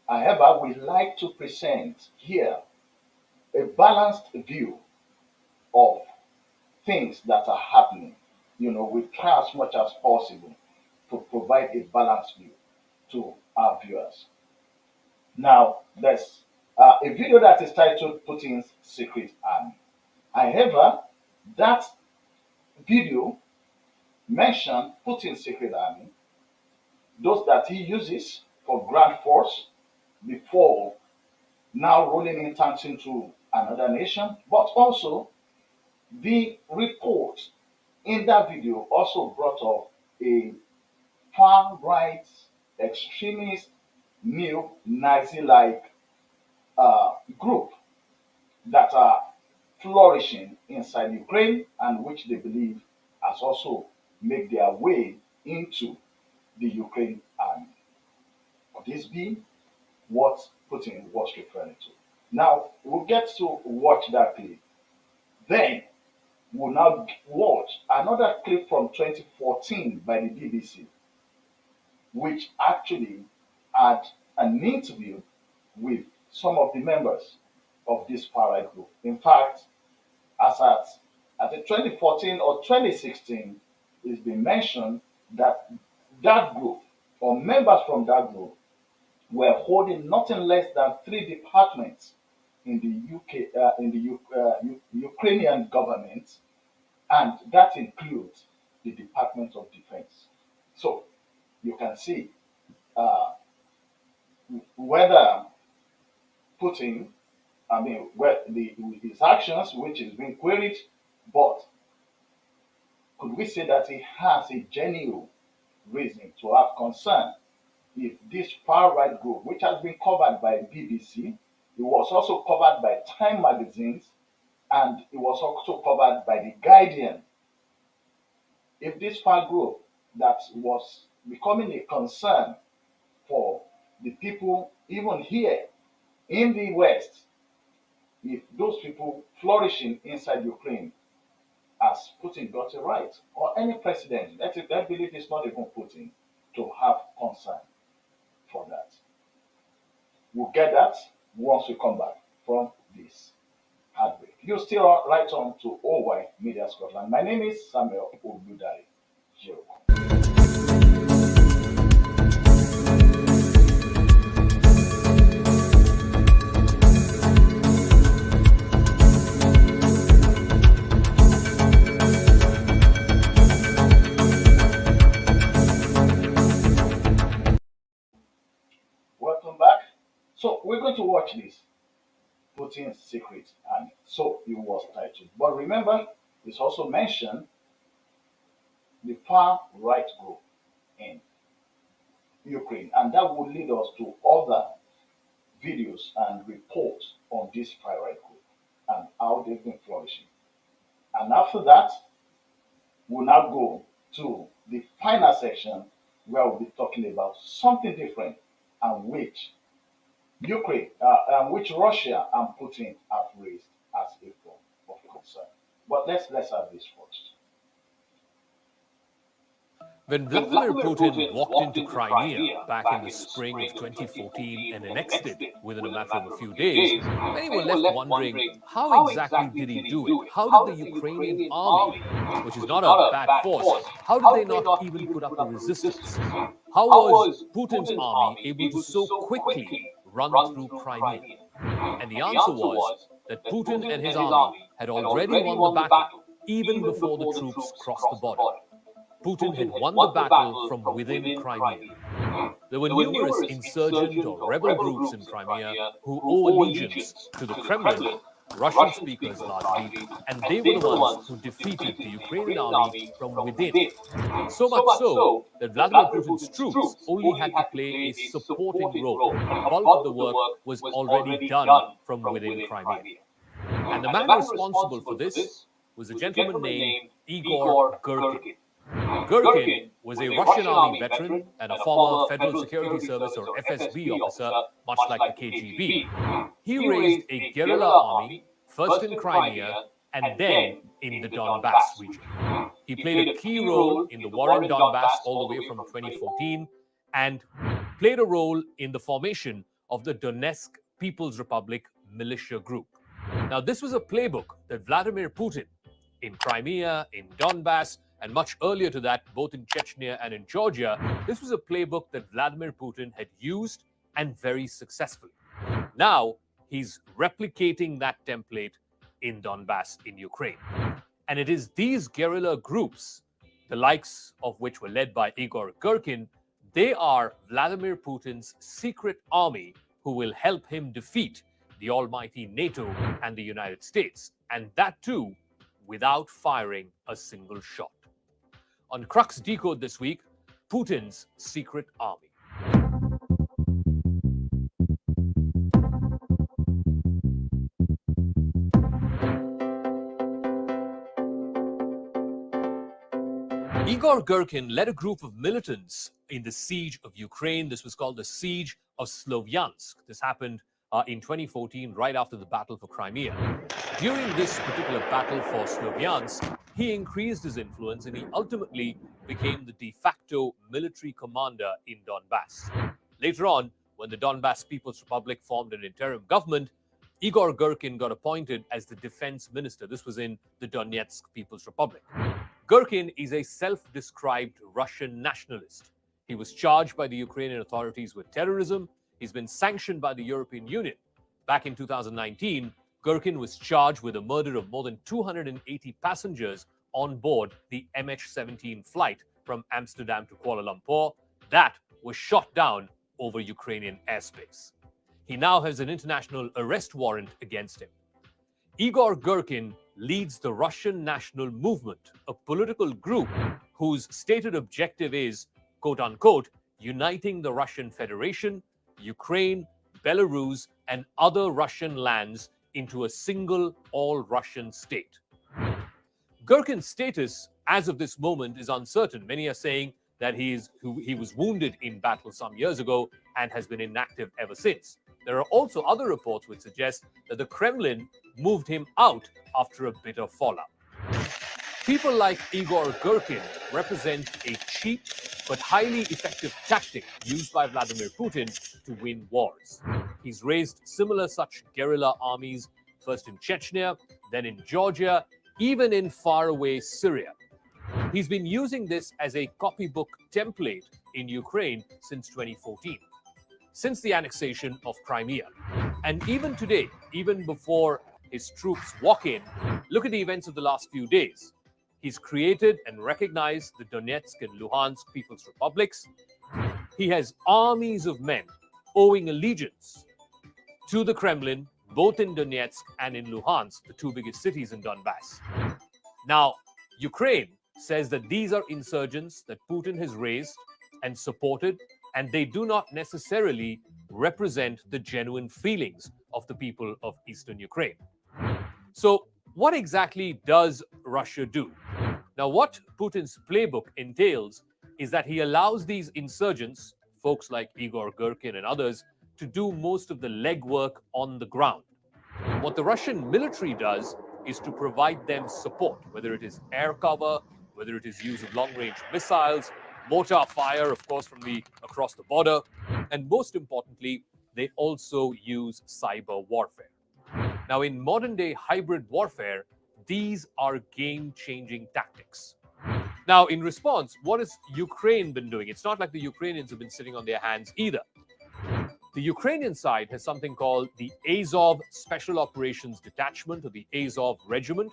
However, we like to present here a balanced view of things that are happening. We try as much as possible to provide a balanced view to our viewers. Now, there's a video that is titled Putin's Secret Army. However, that video mentioned Putin's secret army, those that he uses for ground force before now rolling in tanks into another nation, but also the report in that video also brought up a far right extremist neo-Nazi like group that are flourishing inside Ukraine and which they believe has also made their way into the Ukraine army. Could this be what Putin was referring to? Now, we'll get to watch that clip. Then, we'll now watch another clip from 2014 by the BBC, which actually had an interview with some of the members of this far right group. In fact, as at the 2014 or 2016, it's been mentioned that that group or members from that group were holding nothing less than 3 departments in the Ukrainian government, and that includes the Department of Defense. So you can see uh, whether Putin, his actions, which is being queried, but could we say that he has a genuine reason to have concern if this far right group, which has been covered by BBC, It was also covered by Time magazines, and it was also covered by The Guardian. If this far group that was becoming a concern for the people, even here in the West, if those people flourishing inside Ukraine, as Putin got it right, or any president, I believe it's not even Putin, to have concern for that. We'll get that once we come back from this heartbreak. You're still right on to OY Media Scotland. My name is Samuel Ogudari. Welcome back. So we're going to watch this Putin's Secret, and so it was titled. But remember, it's also mentioned the far right group in Ukraine, and that will lead us to other videos and reports on this far right group and how they've been flourishing. And after that, we'll now go to the final section where we'll be talking about something different and which which Russia and Putin have raised as a form of concern. But let's have this first.
When Vladimir Putin walked into Crimea back in the spring of 2014 and annexed it within a matter of a few days, many were left wondering, how exactly did he do it? How did the Ukrainian army, which is not a bad force, how did they not even put up a resistance? How was Putin's army able to so quickly run through Crimea? And the answer was that Putin and his army had already won the battle even before the troops crossed the border. Putin had won the battle from within Crimea. There were numerous insurgent or rebel groups in Crimea who owe allegiance to the Kremlin, Russian speakers largely, and they were the ones who defeated the Ukrainian army from within. So much so that Vladimir Putin's troops only had to play a supporting role. The bulk of the work was already done from within Crimea. And the man responsible for this was a gentleman named Igor Girkin. Girkin was a Russian army veteran and a former Federal Security Service or FSB officer, much like the KGB. He raised a guerrilla army, first in Crimea and then in the Donbass region. He played a key role in the war in Donbass all the way from 2014 and played a role in the formation of the Donetsk People's Republic militia group. Now, this was a playbook that Vladimir Putin, in Crimea, in Donbass, and much earlier to that, both in Chechnya and in Georgia, this was a playbook that Vladimir Putin had used and very successfully. Now, he's replicating that template in Donbass in Ukraine. And it is these guerrilla groups, the likes of which were led by Igor Girkin, they are Vladimir Putin's secret army who will help him defeat the almighty NATO and the United States. And that too, without firing a single shot. On Crux Decode this week, Putin's secret army. Igor Girkin led a group of militants in the siege of Ukraine. This was called the Siege of Slovyansk. This happened in 2014, right after the battle for Crimea. During this particular battle for Slovyansk, he increased his influence and he ultimately became the de facto military commander in Donbass. Later on, when the Donbass People's Republic formed an interim government, Igor Girkin got appointed as the defense minister. This was in the Donetsk People's Republic. Girkin is a self-described Russian nationalist. He was charged by the Ukrainian authorities with terrorism. He's been sanctioned by the European Union. Back in 2019, Girkin was charged with the murder of more than 280 passengers on board the MH17 flight from Amsterdam to Kuala Lumpur. That was shot down over Ukrainian airspace. He now has an international arrest warrant against him. Igor Girkin leads the Russian National Movement, a political group whose stated objective is, quote unquote, uniting the Russian Federation, Ukraine, Belarus and other Russian lands into a single all-Russian state. Gherkin's status as of this moment is uncertain. Many are saying that he was wounded in battle some years ago and has been inactive ever since. There are also other reports which suggest that the Kremlin moved him out after a bitter fallout. People like Igor Gherkin represent a cheap but highly effective tactic used by Vladimir Putin to win wars. He's raised similar such guerrilla armies, first in Chechnya, then in Georgia, even in faraway Syria. He's been using this as a copybook template in Ukraine since 2014, since the annexation of Crimea. And even today, even before his troops walk in, look at the events of the last few days. He's created and recognized the Donetsk and Luhansk People's Republics. He has armies of men owing allegiance to the Kremlin, both in Donetsk and in Luhansk, the two biggest cities in Donbass. Now, Ukraine says that these are insurgents that Putin has raised and supported, and they do not necessarily represent the genuine feelings of the people of eastern Ukraine. So, what exactly does Russia do? Now, what Putin's playbook entails is that he allows these insurgents, folks like Igor Gherkin and others, to do most of the legwork on the ground. What the Russian military does is to provide them support, whether it is air cover, whether it is use of long-range missiles, mortar fire, of course, from across the border, and most importantly, they also use cyber warfare. Now, in modern-day hybrid warfare, these are game-changing tactics. Now, in response, what has Ukraine been doing? It's not like the Ukrainians have been sitting on their hands either. The Ukrainian side has something called the Azov Special Operations Detachment, or the Azov Regiment.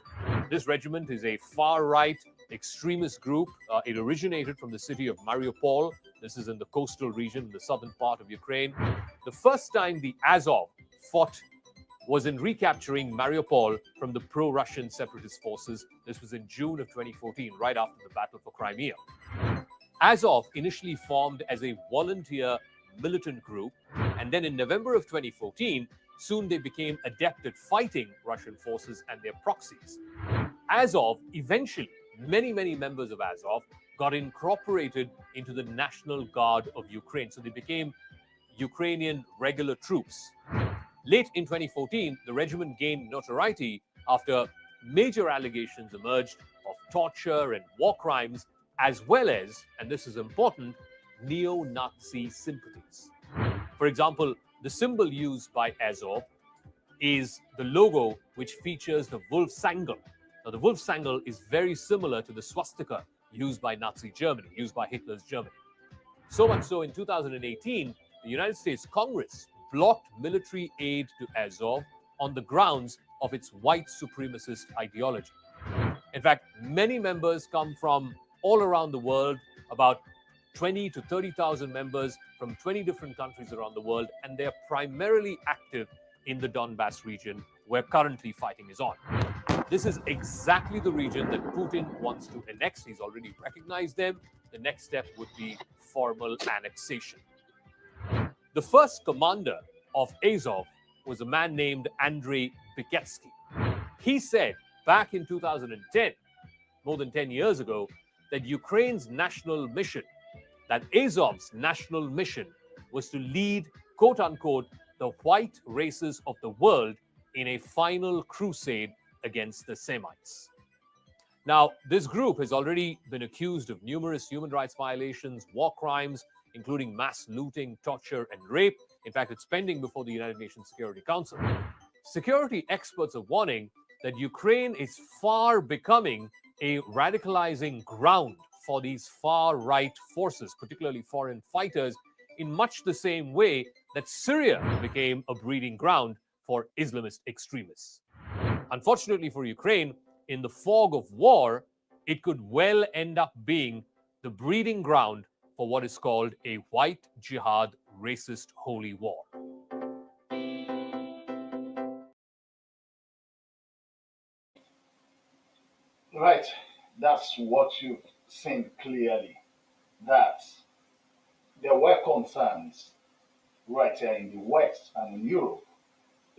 This regiment is a far-right extremist group. It originated from the city of Mariupol. This is in the coastal region, the southern part of Ukraine. The first time the Azov fought was in recapturing Mariupol from the pro-Russian separatist forces. This was in June of 2014, right after the Battle for Crimea. Azov initially formed as a volunteer militant group, and then in November of 2014, soon they became adept at fighting Russian forces and their proxies. Azov, eventually, many members of Azov got incorporated into the National Guard of Ukraine. So they became Ukrainian regular troops. Late in 2014, the regiment gained notoriety after major allegations emerged of torture and war crimes, as well as, and this is important, neo-Nazi sympathies. For example, the symbol used by Azov is the logo which features the Wolfsangel. Now, the Wolfsangel is very similar to the swastika used by Nazi Germany, used by Hitler's Germany. So much so, in 2018, the United States Congress blocked military aid to Azov on the grounds of its white supremacist ideology. In fact, many members come from all around the world, about 20 to 30,000 members from 20 different countries around the world, and they're primarily active in the Donbass region where currently fighting is on. This is exactly the region that Putin wants to annex. He's already recognized them. The next step would be formal annexation. The first commander of Azov was a man named Andrei Biketsky. He said back in 2010, more than 10 years ago, that Ukraine's national mission, that Azov's national mission, was to lead, quote unquote, the white races of the world in a final crusade against the Semites. Now, this group has already been accused of numerous human rights violations, war crimes, including mass looting, torture, and rape. In fact, it's pending before the United Nations Security Council. Security experts are warning that Ukraine is far becoming a radicalizing ground for these far-right forces, particularly foreign fighters, in much the same way that Syria became a breeding ground for Islamist extremists. Unfortunately for Ukraine, in the fog of war, it could well end up being the breeding ground for what is called a white jihad racist holy war.
Right, that's what you've seen clearly, that there were concerns right here in the West and in Europe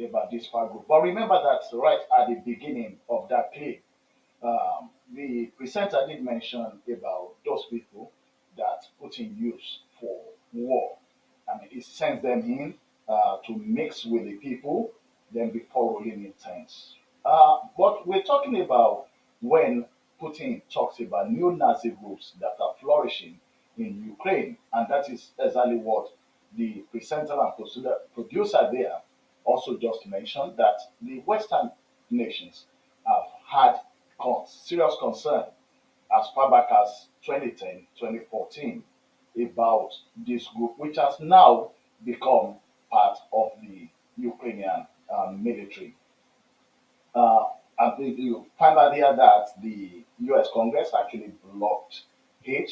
about this far group. But remember that right at the beginning of that clip, the presenter did mention about those people that Putin used for war. I mean, it sends them in to mix with the people, then before rolling in tanks. But we're talking about when Putin talks about neo-Nazi groups that are flourishing in Ukraine, and that is exactly what the presenter and producer there also just mentioned, that the Western nations have had serious concern as far back as 2010, 2014 about this group, which has now become part of the Ukrainian military. And you find out here that the US Congress actually blocked aid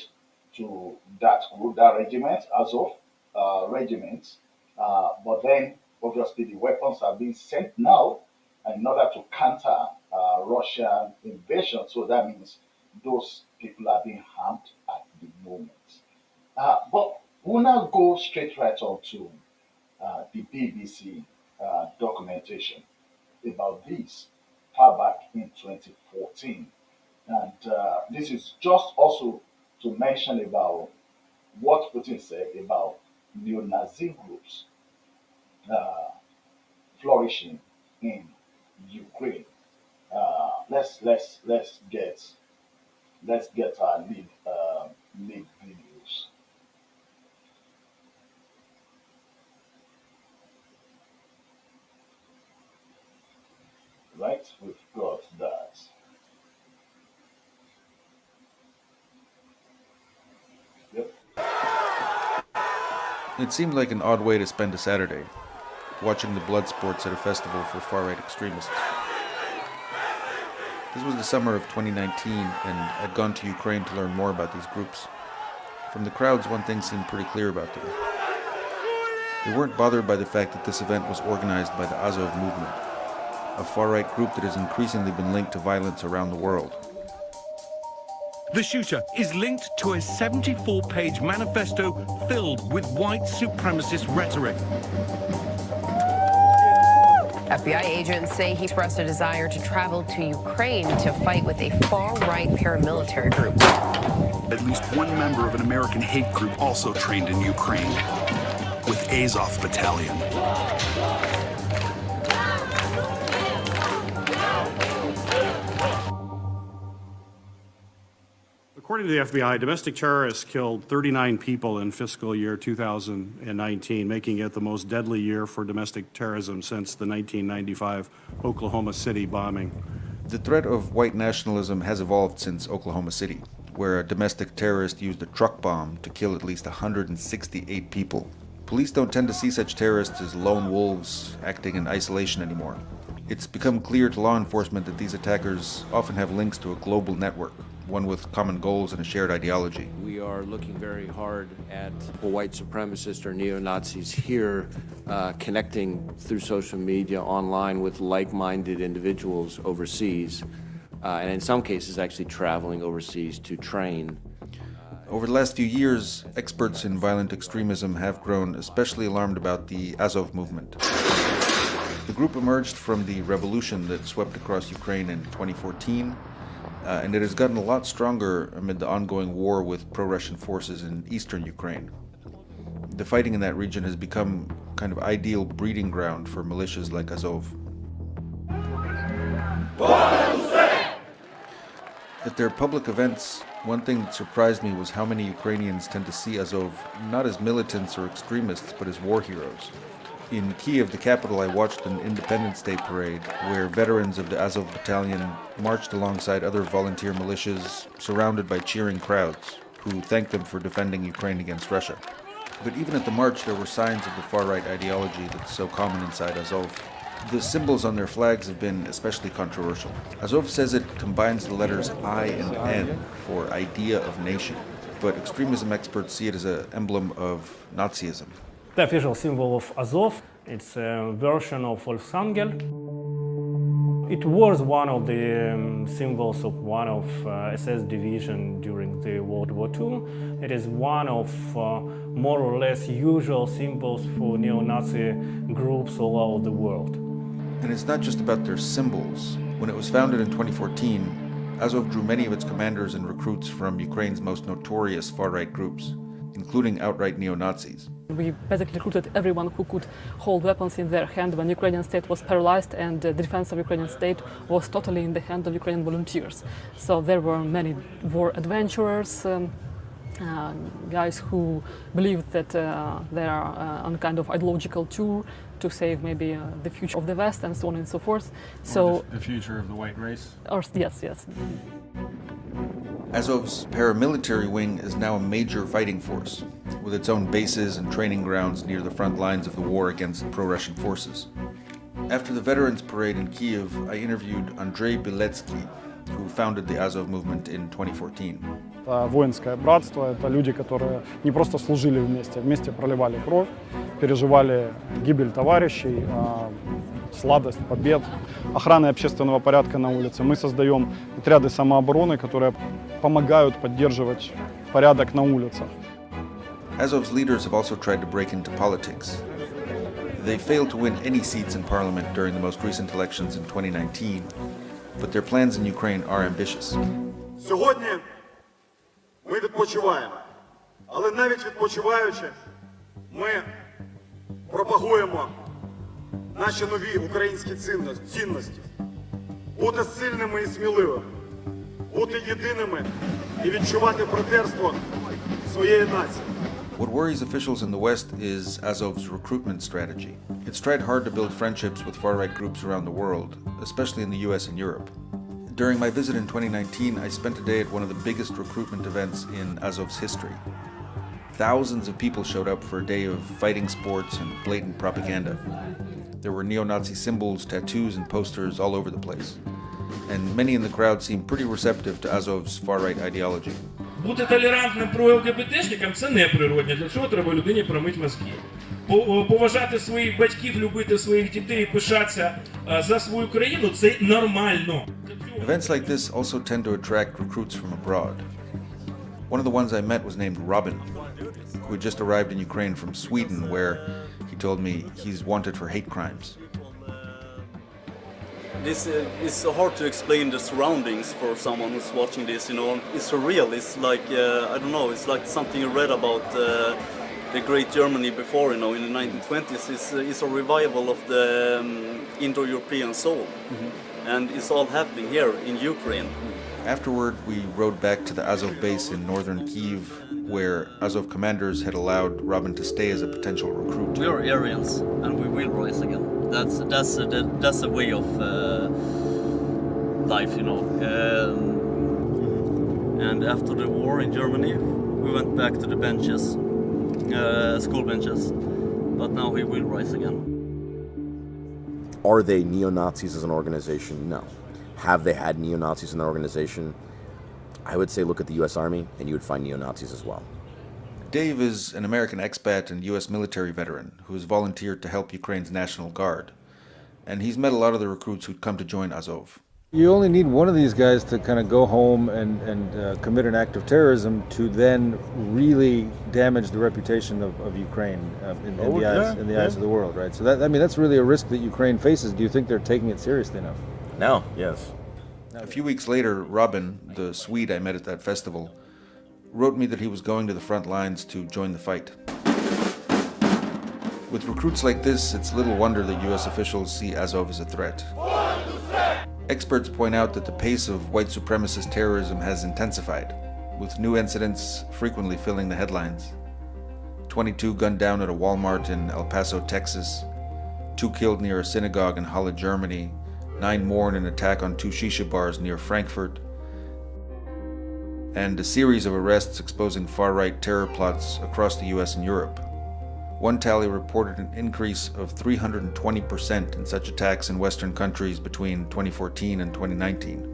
to that group, that regiment, Azov regiment. But then, obviously, the weapons are being sent now in order to counter Russian invasion. So that means those people are being harmed at the moment. But we'll now go straight right on to the BBC documentation about this far back in 2014. And this is just also to mention about what Putin said about neo-Nazi groups uh, flourishing in Ukraine. Let's get our lead videos. Right, we've got that. Yep.
It seemed like an odd way to spend a Saturday, watching the blood sports at a festival for far-right extremists. This was the summer of 2019, and I'd gone to Ukraine to learn more about these groups. From the crowds, one thing seemed pretty clear about them. They weren't bothered by the fact that this event was organized by the Azov movement, a far-right group that has increasingly been linked to violence around the world.
The shooter is linked to a 74-page manifesto filled with white supremacist rhetoric.
FBI agents say he expressed a desire to travel to Ukraine to fight with a far-right paramilitary group.
At least one member of an American hate group also trained in Ukraine with Azov Battalion.
According to the FBI, domestic terrorists killed 39 people in fiscal year 2019, making it the most deadly year for domestic terrorism since the 1995 Oklahoma City bombing.
The threat of white nationalism has evolved since Oklahoma City, where a domestic terrorist used a truck bomb to kill at least 168 people. Police don't tend to see such terrorists as lone wolves acting in isolation anymore. It's become clear to law enforcement that these attackers often have links to a global network, one with common goals and a shared ideology.
We are looking very hard at white supremacists or neo-Nazis here, connecting through social media online with like-minded individuals overseas, and in some cases actually traveling overseas to train.
Over the last few years, experts in violent extremism have grown especially alarmed about the Azov movement. The group emerged from the revolution that swept across Ukraine in 2014, and it has gotten a lot stronger amid the ongoing war with pro-Russian forces in eastern Ukraine. The fighting in that region has become kind of ideal breeding ground for militias like Azov. At their public events, one thing that surprised me was how many Ukrainians tend to see Azov not as militants or extremists, but as war heroes. In Kiev, the capital, I watched an Independence Day parade where veterans of the Azov battalion marched alongside other volunteer militias, surrounded by cheering crowds, who thanked them for defending Ukraine against Russia. But even at the march, there were signs of the far-right ideology that's so common inside Azov. The symbols on their flags have been especially controversial. Azov says it combines the letters I and N for idea of nation, but extremism experts see it as an emblem of Nazism.
The official symbol of Azov, it's a version of Volksangel.
It was one of the symbols of one of SS division during the World War II. It is one of more or less usual symbols for neo-Nazi groups all over the world.
And it's not just about their symbols. When it was founded in 2014, Azov drew many of its commanders and recruits from Ukraine's most notorious far-right groups, including outright neo-Nazis.
We basically recruited everyone who could hold weapons in their hand when Ukrainian state was paralyzed and the defense of Ukrainian state was totally in the hand of Ukrainian volunteers. So there were many war adventurers, guys who believed that they are on a kind of ideological tour to save maybe the future of the West and so on and so forth.
So the future of the white race?
Or, yes, yes.
Azov's paramilitary wing is now a major fighting force, with its own bases and training grounds near the front lines of the war against pro-Russian forces. After the Veterans Parade in Kyiv, I interviewed Andrei Biletsky, who founded the Azov movement in 2014.
Это воинское братство, это люди, которые не просто служили вместе, вместе проливали кровь, переживали гибель товарищей, сладость побед, охраны общественного порядка на улице. Мы создаем отряды самообороны, которые помогают поддерживать порядок на улицах.
Azov's leaders have also tried to break into politics. They failed to win any seats in parliament during the most recent elections in 2019, but their plans in Ukraine are ambitious.
Сьогодні ми відпочиваємо, але навіть відпочиваючи, ми пропагуємо наші нові українські цінності. Бути сильними і сміливими, бути єдиними і відчувати братерство своєї нації.
What worries officials in the West is Azov's recruitment strategy. It's tried hard to build friendships with far-right groups around the world, especially in the US and Europe. During my visit in 2019, I spent a day at one of the biggest recruitment events in Azov's history. Thousands of people showed up for a day of fighting sports and blatant propaganda. There were neo-Nazi symbols, tattoos, and posters all over the place. And many in the crowd seemed pretty receptive to Azov's far-right ideology.
Бути толерантним про-ЛГБТшникам – це неприродне. Для цього треба людині промити мозки. Поважати своїх батьків, любити своїх дітей, пишатися за свою країну – це нормально.
Events like this also tend to attract recruits from abroad. One of the ones I met was named Robin, who had just arrived in Ukraine from Sweden, where he told me he's wanted for hate crimes.
This is hard to explain the surroundings for someone who's watching this, you know. It's surreal. It's like, I don't know, it's like something you read about the great Germany before, you know, in the 1920s. It's a revival of the Indo-European soul. And it's all happening here in Ukraine.
Afterward, we rode back to the Azov base in northern Kyiv, where Azov commanders had allowed Robin to stay as a potential recruit.
We are Aryans, and we will rise again. That's a way of life, you know. And after the war in Germany, we went back to the benches, school benches. But now we will rise again.
Are they neo-Nazis as an organization? No. Have they had neo-Nazis in their organization? I would say look at the US Army and you would find neo-Nazis as well.
Dave is an American expat and US military veteran who has volunteered to help Ukraine's National Guard. And he's met a lot of the recruits who'd come to join Azov.
You only need one of these guys to kind of go home and commit an act of terrorism to then really damage the reputation of Ukraine in the eyes of the world, right? So that's really a risk that Ukraine faces. Do you think they're taking it seriously enough?
No, yes.
A few weeks later, Robin, the Swede I met at that festival, wrote me that he was going to the front lines to join the fight. With recruits like this, it's little wonder that US officials see Azov as a threat. Experts point out that the pace of white supremacist terrorism has intensified, with new incidents frequently filling the headlines. 22 gunned down at a Walmart in El Paso, Texas, 2 killed near a synagogue in Halle, Germany, 9 more in an attack on 2 shisha bars near Frankfurt, and a series of arrests exposing far-right terror plots across the US and Europe. One tally reported an increase of 320% in such attacks in Western countries between 2014 and 2019.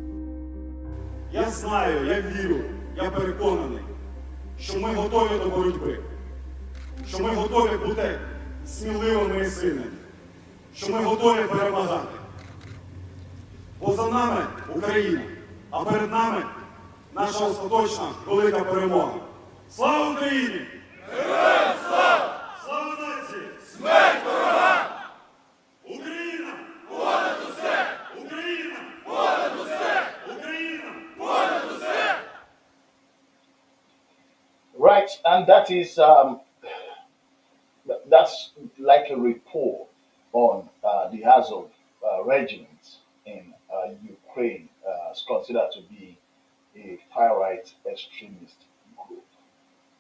Я знаю, я вірю, я переконаний, що ми готові до боротьби, що ми готові бути сміливими і сильними, що ми готові перемагати. Поза нами Україна, а перед нами наша остаточна велика перемога. Слава Україні! Героям слава! Слава нації! Смерть ворогам! Україна! Понад усе! Україна! Понад усе! Україна! Понад усе!
Right, and that's like a report on the Azov regiment in Ukraine. It's considered to be a far-right extremist group,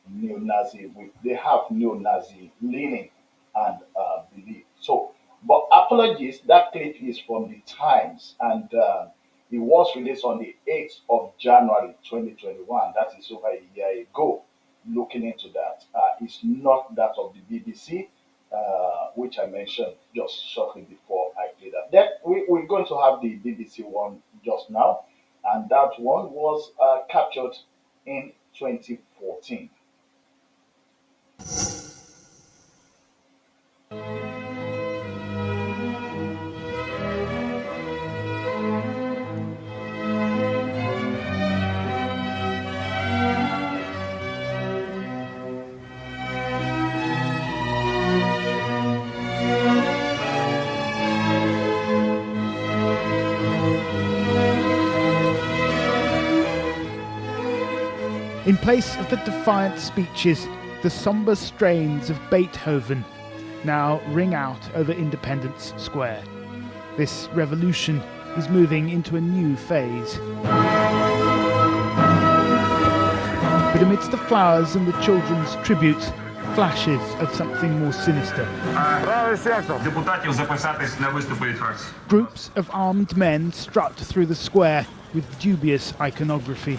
neo-Nazi. They have neo-Nazi leaning and belief. So, but apologies. That clip is from the Times, and it was released on the 8th of January 2021. That is over a year ago. Looking into that, it's not that of the BBC, which I mentioned just shortly before I played that. Then we're going to have the BBC one just now, and that one was captured in 2014.
In place of the defiant speeches, the somber strains of Beethoven now ring out over Independence Square. This revolution is moving into a new phase. But amidst the flowers and the children's tributes, flashes of something more sinister. Groups of armed men strut through the square with dubious iconography.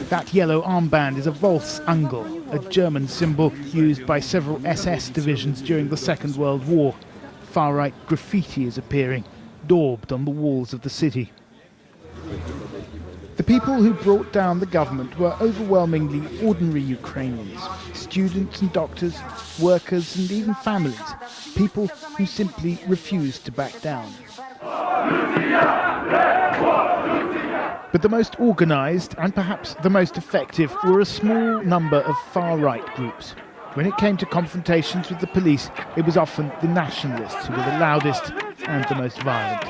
That yellow armband is a Volksangel, a German symbol used by several SS divisions during the Second World War. Far-right graffiti is appearing, daubed on the walls of the city. The people who brought down the government were overwhelmingly ordinary Ukrainians, students and doctors, workers and even families, people who simply refused to back down. But the most organised and perhaps the most effective were a small number of far-right groups. When it came to confrontations with the police, it was often the nationalists who were the loudest and the most violent.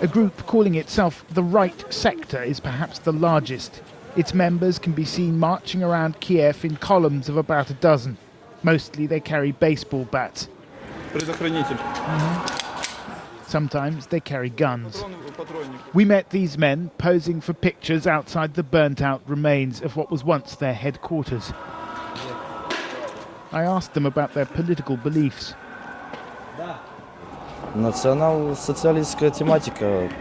A group calling itself the Right Sector is perhaps the largest. Its members can be seen marching around Kiev in columns of about a dozen. Mostly they carry baseball bats. Sometimes they carry guns. We met these men posing for pictures outside the burnt-out remains of what was once their headquarters. I asked them about their political beliefs.
Национал-социалистская тематика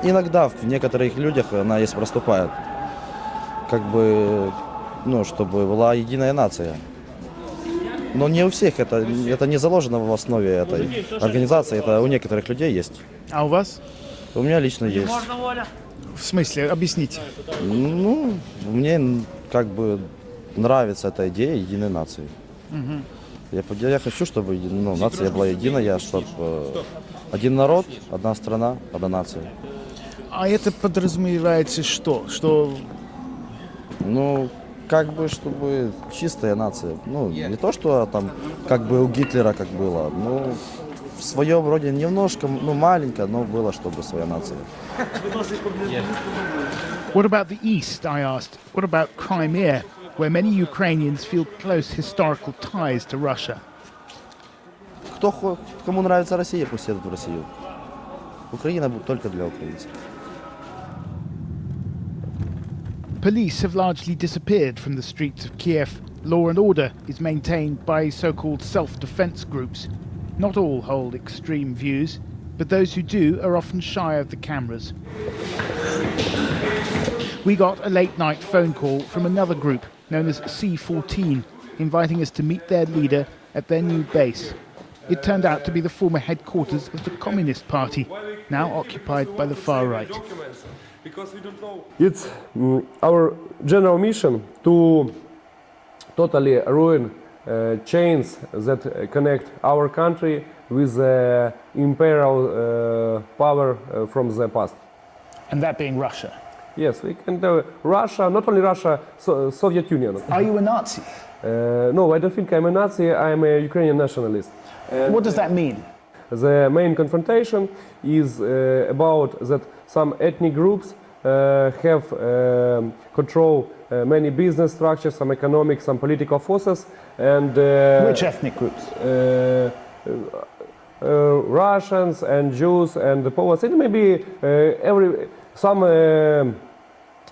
иногда в некоторых людях она есть проступает. Как бы, чтобы была единая нация. Но не у всех, это не заложено в основе этой организации, это у некоторых людей есть.
А у вас?
У меня лично есть.
В смысле? Объясните.
Мне как бы нравится эта идея единой нации. Я хочу, чтобы нация была единая, чтобы один народ, одна страна, одна нация.
А это подразумевается что?
Как бы, чтобы чистая нация. Не то, что там, как бы у Гитлера как было. В своем роде немножко, маленько, но было, чтобы своя нация.
What about the East, I asked? What about Crimea, where many Ukrainians feel close historical ties to Russia?
Кому нравится Россия, пусть едут в Россию. Украина только для украинцев.
Police have largely disappeared from the streets of Kiev. Law and order is maintained by so-called self-defense groups. Not all hold extreme views, but those who do are often shy of the cameras. We got a late-night phone call from another group known as C14, inviting us to meet their leader at their new base. It turned out to be the former headquarters of the Communist Party, now occupied by the far right.
It's our general mission to totally ruin chains that connect our country with the imperial power from the past.
And that being Russia?
Yes, we can tell Russia, not only Russia, Soviet Union.
Are you a Nazi?
No, I don't think I'm a Nazi, I'm a Ukrainian nationalist. And
what does that mean?
The main confrontation is about that some ethnic groups have control many business structures, some economic, some political forces, and
which ethnic groups?
Russians and Jews and the Poles. It may be some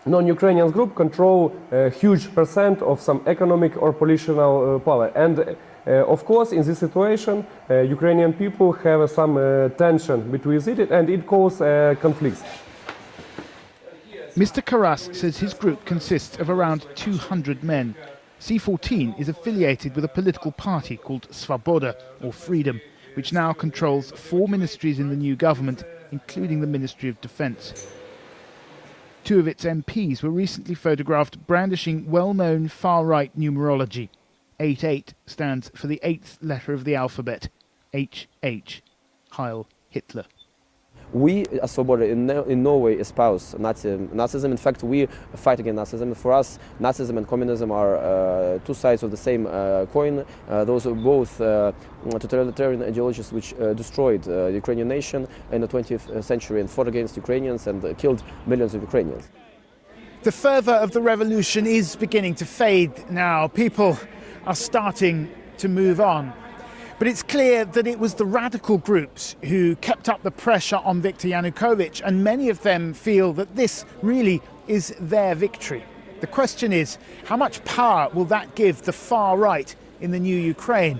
non-Ukrainian group control a huge percent of some economic or political power. And of course, in this situation, Ukrainian people have some tension between it, and it causes conflicts.
Mr. Karas says his group consists of around 200 men. C14 is affiliated with a political party called Svoboda, or Freedom, which now controls 4 ministries in the new government, including the Ministry of Defence. 2 of its MPs were recently photographed brandishing well-known far-right numerology. 88 stands for the 8th letter of the alphabet, HH, Heil Hitler.
We, as Svoboda, in no way espouse Nazism. In fact, we fight against Nazism. For us, Nazism and communism are 2 sides of the same coin. Those are both totalitarian ideologies which destroyed the Ukrainian nation in the 20th century and fought against Ukrainians and killed millions of Ukrainians.
The fervour of the revolution is beginning to fade now. People are starting to move on. But it's clear that it was the radical groups who kept up the pressure on Viktor Yanukovych, and many of them feel that this really is their victory. The question is, how much power will that give the far right in the new Ukraine?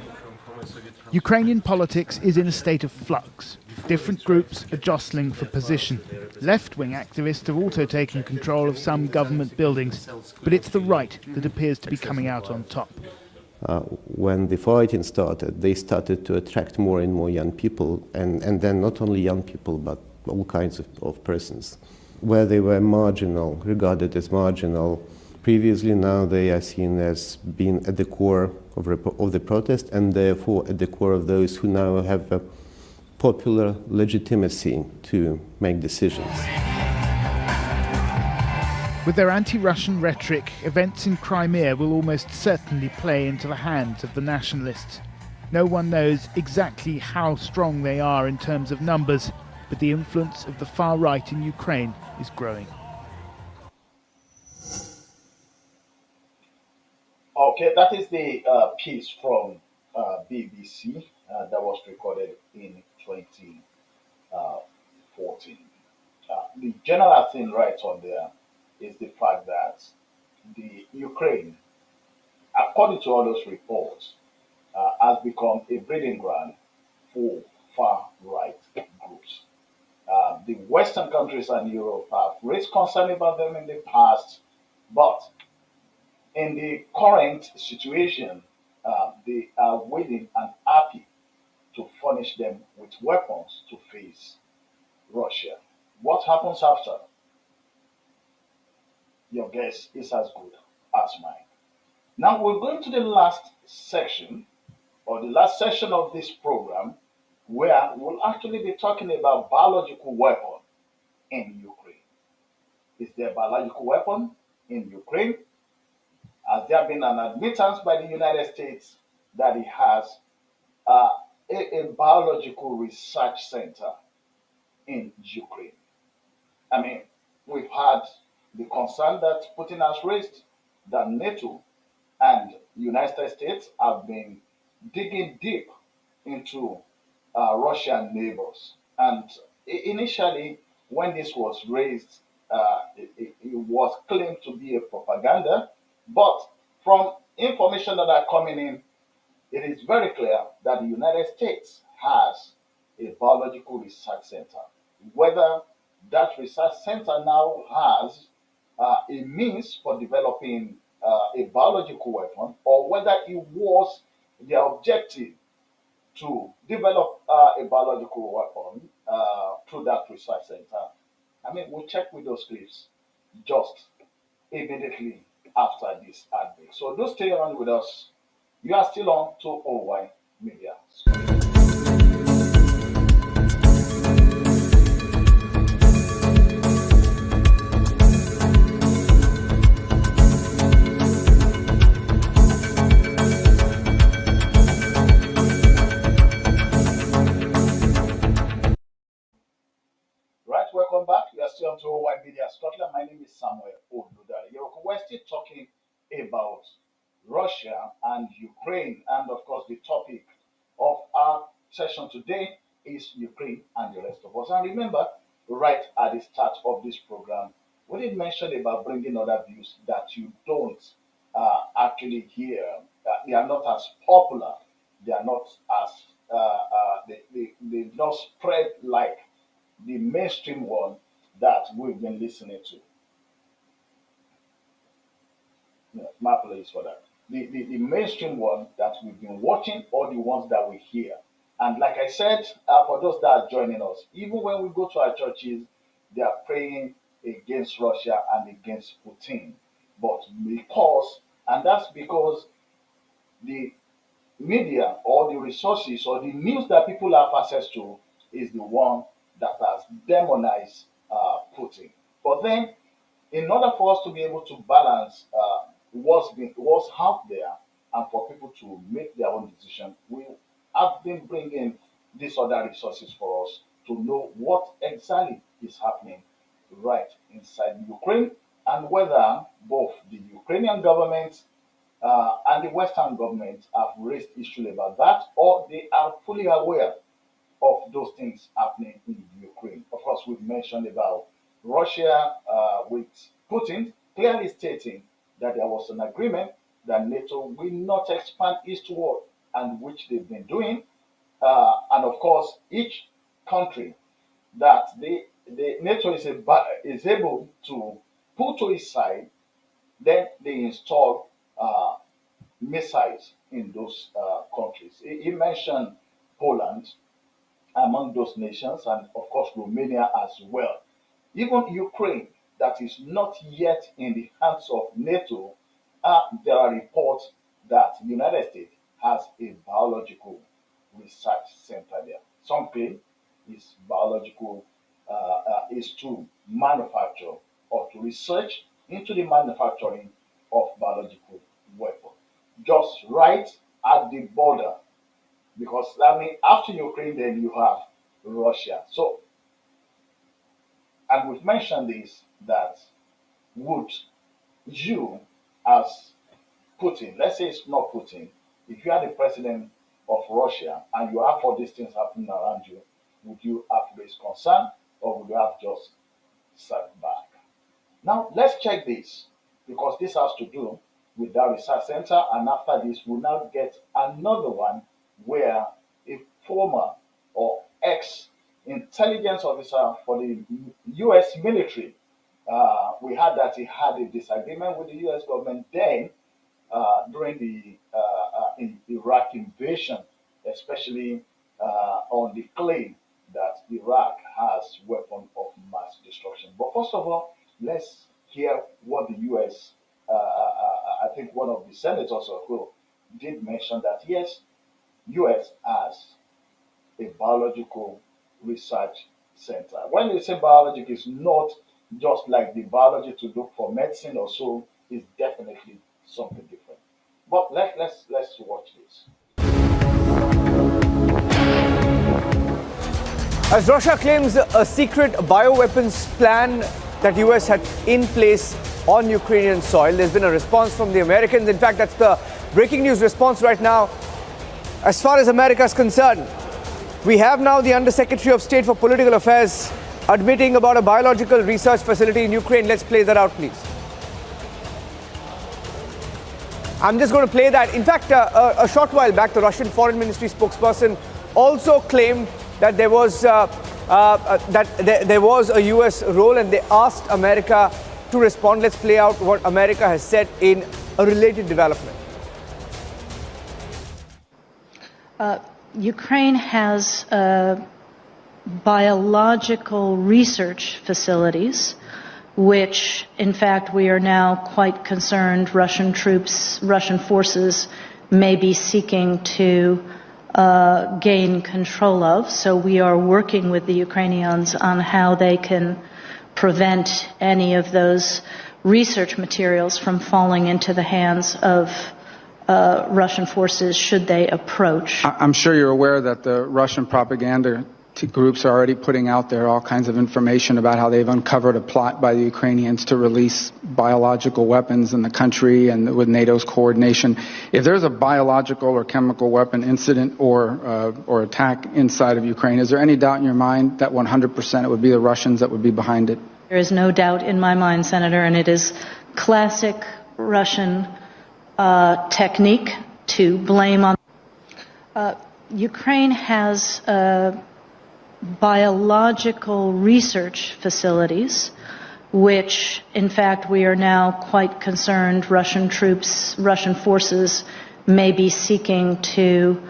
Ukrainian politics is in a state of flux. Different groups are jostling for position. Left-wing activists have also taken control of some government buildings, but it's the right that appears to be coming out on top.
When the fighting started, they started to attract more and more young people, and then not only young people, but all kinds of persons. Where they were marginal, regarded as marginal previously, now they are seen as being at the core of the protest, and therefore at the core of those who now have a popular legitimacy to make decisions.
With their anti-Russian rhetoric, events in Crimea will almost certainly play into the hands of the nationalists. No one knows exactly how strong they are in terms of numbers, but the influence of the far right in Ukraine is growing.
Okay, that is the piece from BBC that was recorded in 2014. The general thing right on there is the fact that the Ukraine, according to all those reports, has become a breeding ground for far-right groups. The Western countries and Europe have raised concern about them in the past, but in the current situation, they are willing and happy to furnish them with weapons to face Russia. What happens after? Your guess is as good as mine. Now we're going to the last section, or the last session of this program, where we'll actually be talking about biological weapon in Ukraine. Is there a biological weapon in Ukraine? Has there been an admittance by the United States that it has a biological research center in Ukraine? I mean, we've had the concern that Putin has raised that NATO and United States have been digging deep into Russian neighbors. And initially, when this was raised, it was claimed to be a propaganda. But from information that are coming in, it is very clear that the United States has a biological research center. Whether that research center now has a means for developing a biological weapon, or whether it was their objective to develop a biological weapon through that research center. I mean, we'll check with those clips just immediately after this ad break. So do stay on with us. You are still on to OY Media. Right, welcome back. You are still on to OY Media Scotland. My name is Samuel Odudari. We're still talking about Russia and Ukraine, and of course, the topic of our session today is Ukraine and the rest of us. And remember, right at the start of this program, we did mention about bringing other views that you don't actually hear. They are not as popular. They are not as they don't spread like the mainstream one that we've been listening to. Yeah, my apologies for that. The mainstream one that we've been watching, or the ones that we hear. And like I said, for those that are joining us, even when we go to our churches, they are praying against Russia and against Putin. But that's because the media or the resources or the news that people have access to is the one that has demonized Putin. But then, in order for us to be able to balance what's out there and for people to make their own decision, we have been bringing these other resources for us to know what exactly is happening right inside Ukraine and whether both the Ukrainian government and the Western government have raised issues about that, or they are fully aware of those things happening in Ukraine. Of course, we've mentioned about Russia with Putin clearly stating that there was an agreement that NATO will not expand eastward, and which they've been doing. And of course, each country that NATO is able to put to its side, then they install missiles in those countries. He mentioned Poland among those nations, and of course Romania as well. Even Ukraine, that is not yet in the hands of NATO, there are reports that the United States has a biological research center there. Some claim its biological is to manufacture or to research into the manufacturing of biological weapons, just right at the border. Because I mean, after Ukraine, then you have Russia. So, and we've mentioned this, that would you, as Putin, let's say it's not Putin, if you are the president of Russia and you have all these things happening around you, would you have raised concern, or would you have just sat back? Now, let's check this, because this has to do with that research center, and after this, we'll now get another one where a former or ex-intelligence officer for the U.S. military, we heard that he had a disagreement with the U.S. government then during the Iraq invasion, especially on the claim that Iraq has weapons of mass destruction. But first of all, let's hear what the U.S. I think one of the senators or who did mention that yes, U.S. has a biological research center. When they say biological, it's not just like the biology to look for medicine or so. It's definitely something different. But let's watch this.
As Russia claims a secret bioweapons plan that US had in place on Ukrainian soil, there's been a response from the Americans. In fact, that's the breaking news response right now. As far as America is concerned, we have now the Undersecretary of State for Political Affairs admitting about a biological research facility in Ukraine. Let's play that out, please. I'm just going to play that. In fact, a short while back, the Russian Foreign Ministry spokesperson also claimed that there was there was a US role, and they asked America to respond. Let's play out what America has said in a related development.
Ukraine has biological research facilities, which, in fact, we are now quite concerned Russian troops, Russian forces may be seeking to gain control of. So we are working with the Ukrainians on how they can prevent any of those research materials from falling into the hands of Russian forces should they approach.
I'm sure you're aware that the Russian propaganda groups are already putting out there all kinds of information about how they've uncovered a plot by the Ukrainians to release biological weapons in the country and with NATO's coordination. If there's a biological or chemical weapon incident or attack inside of Ukraine, is there any doubt in your mind that 100% it would be the Russians that would be behind it?
There is no doubt in my mind, Senator, and it is classic Russian technique to blame on. Ukraine has biological research facilities, which, in fact, we are now quite concerned Russian forces may be seeking to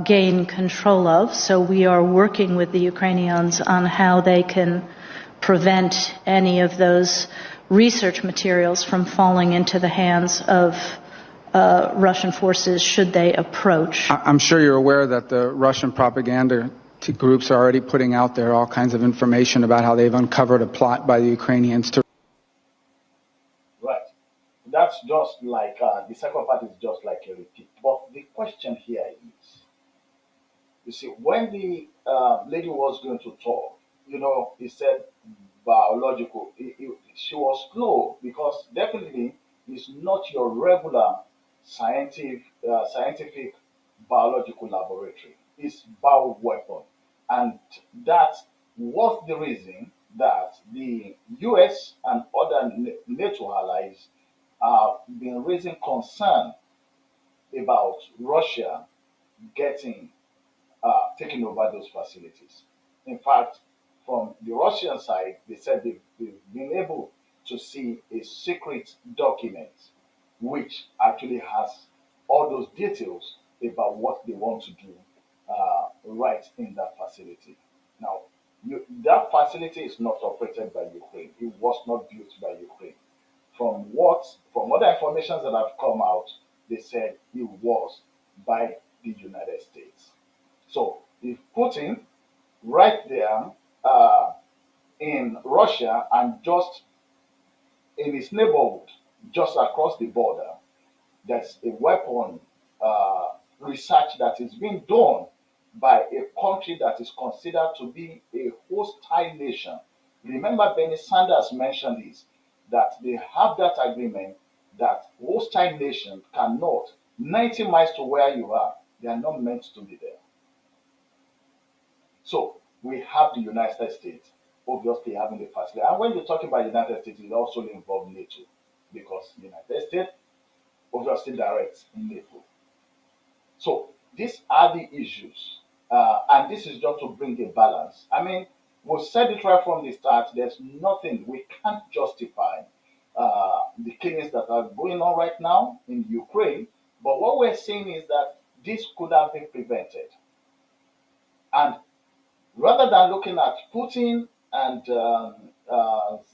gain control of. So we are working with the Ukrainians on how they can prevent any of those research materials from falling into the hands of Russian forces should they approach.
I'm sure you're aware that the Russian propaganda groups are already putting out there all kinds of information about how they've uncovered a plot by the Ukrainians to.
Right. That's just like, the second part is just like a repeat. But the question here is, you see, when the lady was going to talk, he said biological. She was slow because definitely it's not your regular scientific biological laboratory. It's bioweapon. And that was the reason that the US and other NATO allies have been raising concern about Russia taking over those facilities. In fact, from the Russian side, they said they've been able to see a secret document which actually has all those details about what they want to do right in that facility. Now, that facility is not operated by Ukraine. It was not built by Ukraine. From other information that have come out, they said it was by the United States. So if Putin right there in Russia and just in his neighborhood, just across the border, there's a weapon research that is being done by a country that is considered to be a hostile nation. Remember, Bernie Sanders mentioned this, that they have that agreement that hostile nations cannot, 90 miles to where you are, they are not meant to be there. So we have the United States obviously having the facility. And when you talk about the United States, it also involves NATO, because the United States obviously directs NATO. So these are the issues. And this is just to bring a balance. I mean, we've said it right from the start, there's nothing, we can't justify the killings that are going on right now in Ukraine. But what we're saying is that this could have been prevented. And rather than looking at Putin and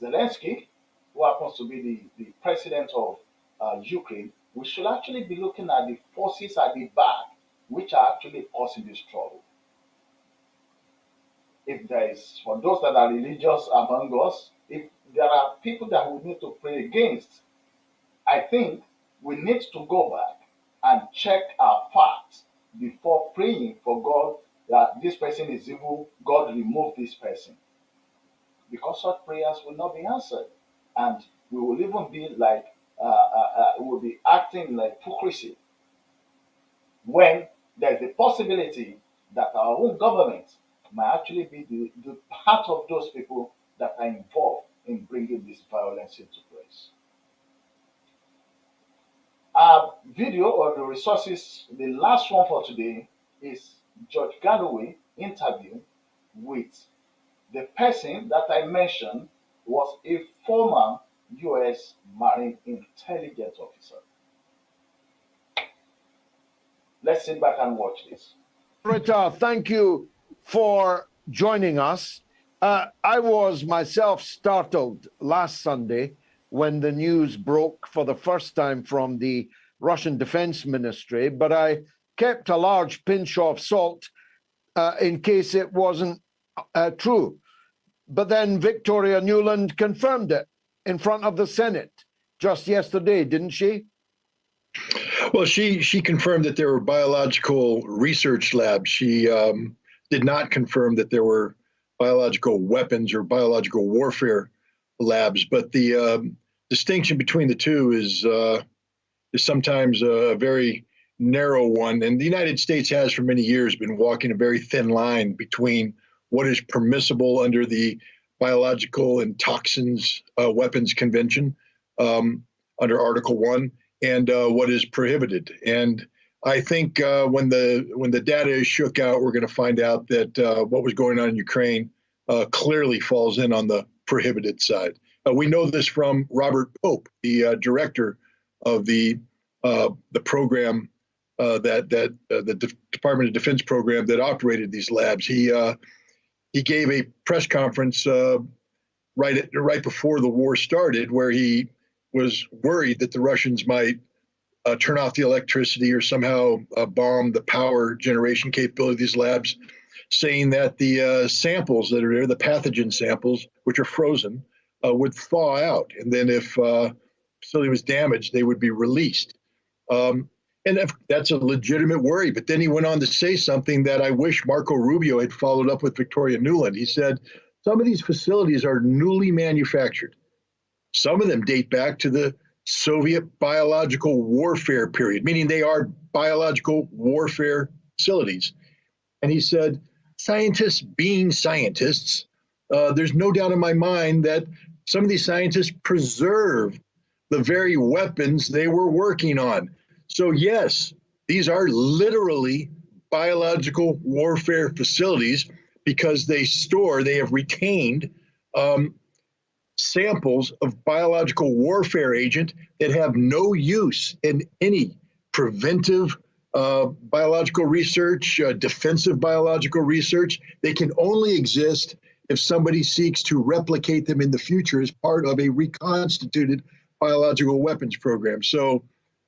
Zelensky, who happens to be the president of Ukraine, we should actually be looking at the forces at the back, which are actually causing this trouble. If there is, for those that are religious among us, if there are people that we need to pray against, I think we need to go back and check our facts before praying for God that this person is evil, God remove this person. Because such prayers will not be answered. And we will even be like, we will be acting like hypocrisy when there's a possibility that our own government might actually be the part of those people that are involved in bringing this violence into place. Our video or the resources, the last one for today is George Galloway interview with the person that I mentioned was a former US Marine intelligence officer. Let's sit back and watch this.
Rita, thank you for joining us. I was myself startled last Sunday when the news broke for the first time from the Russian Defense Ministry, but I kept a large pinch of salt in case it wasn't true. But then Victoria Nuland confirmed it in front of the Senate just yesterday, didn't she?
Well, she confirmed that there were biological research labs. She did not confirm that there were biological weapons or biological warfare labs. But the distinction between the two is sometimes a very narrow one. And the United States has for many years been walking a very thin line between what is permissible under the Biological and Toxins Weapons Convention under Article 1 and what is prohibited. And I think when the data is shook out, we're going to find out that what was going on in Ukraine clearly falls in on the prohibited side. We know this from Robert Pope, the director of the program the Department of Defense program that operated these labs. He gave a press conference right before the war started, where he was worried that the Russians might turn off the electricity or somehow bomb the power generation capability of these labs, saying that the samples that are there, the pathogen samples, which are frozen, would thaw out. And then if the facility was damaged, they would be released. And that's a legitimate worry. But then he went on to say something that I wish Marco Rubio had followed up with Victoria Nuland. He said, some of these facilities are newly manufactured. Some of them date back to the Soviet biological warfare period, meaning they are biological warfare facilities. And he said, scientists being scientists, there's no doubt in my mind that some of these scientists preserve the very weapons they were working on. So yes, these are literally biological warfare facilities because they have retained samples of biological warfare agent that have no use in any preventive biological research, defensive biological research. They can only exist if somebody seeks to replicate them in the future as part of a reconstituted biological weapons program. So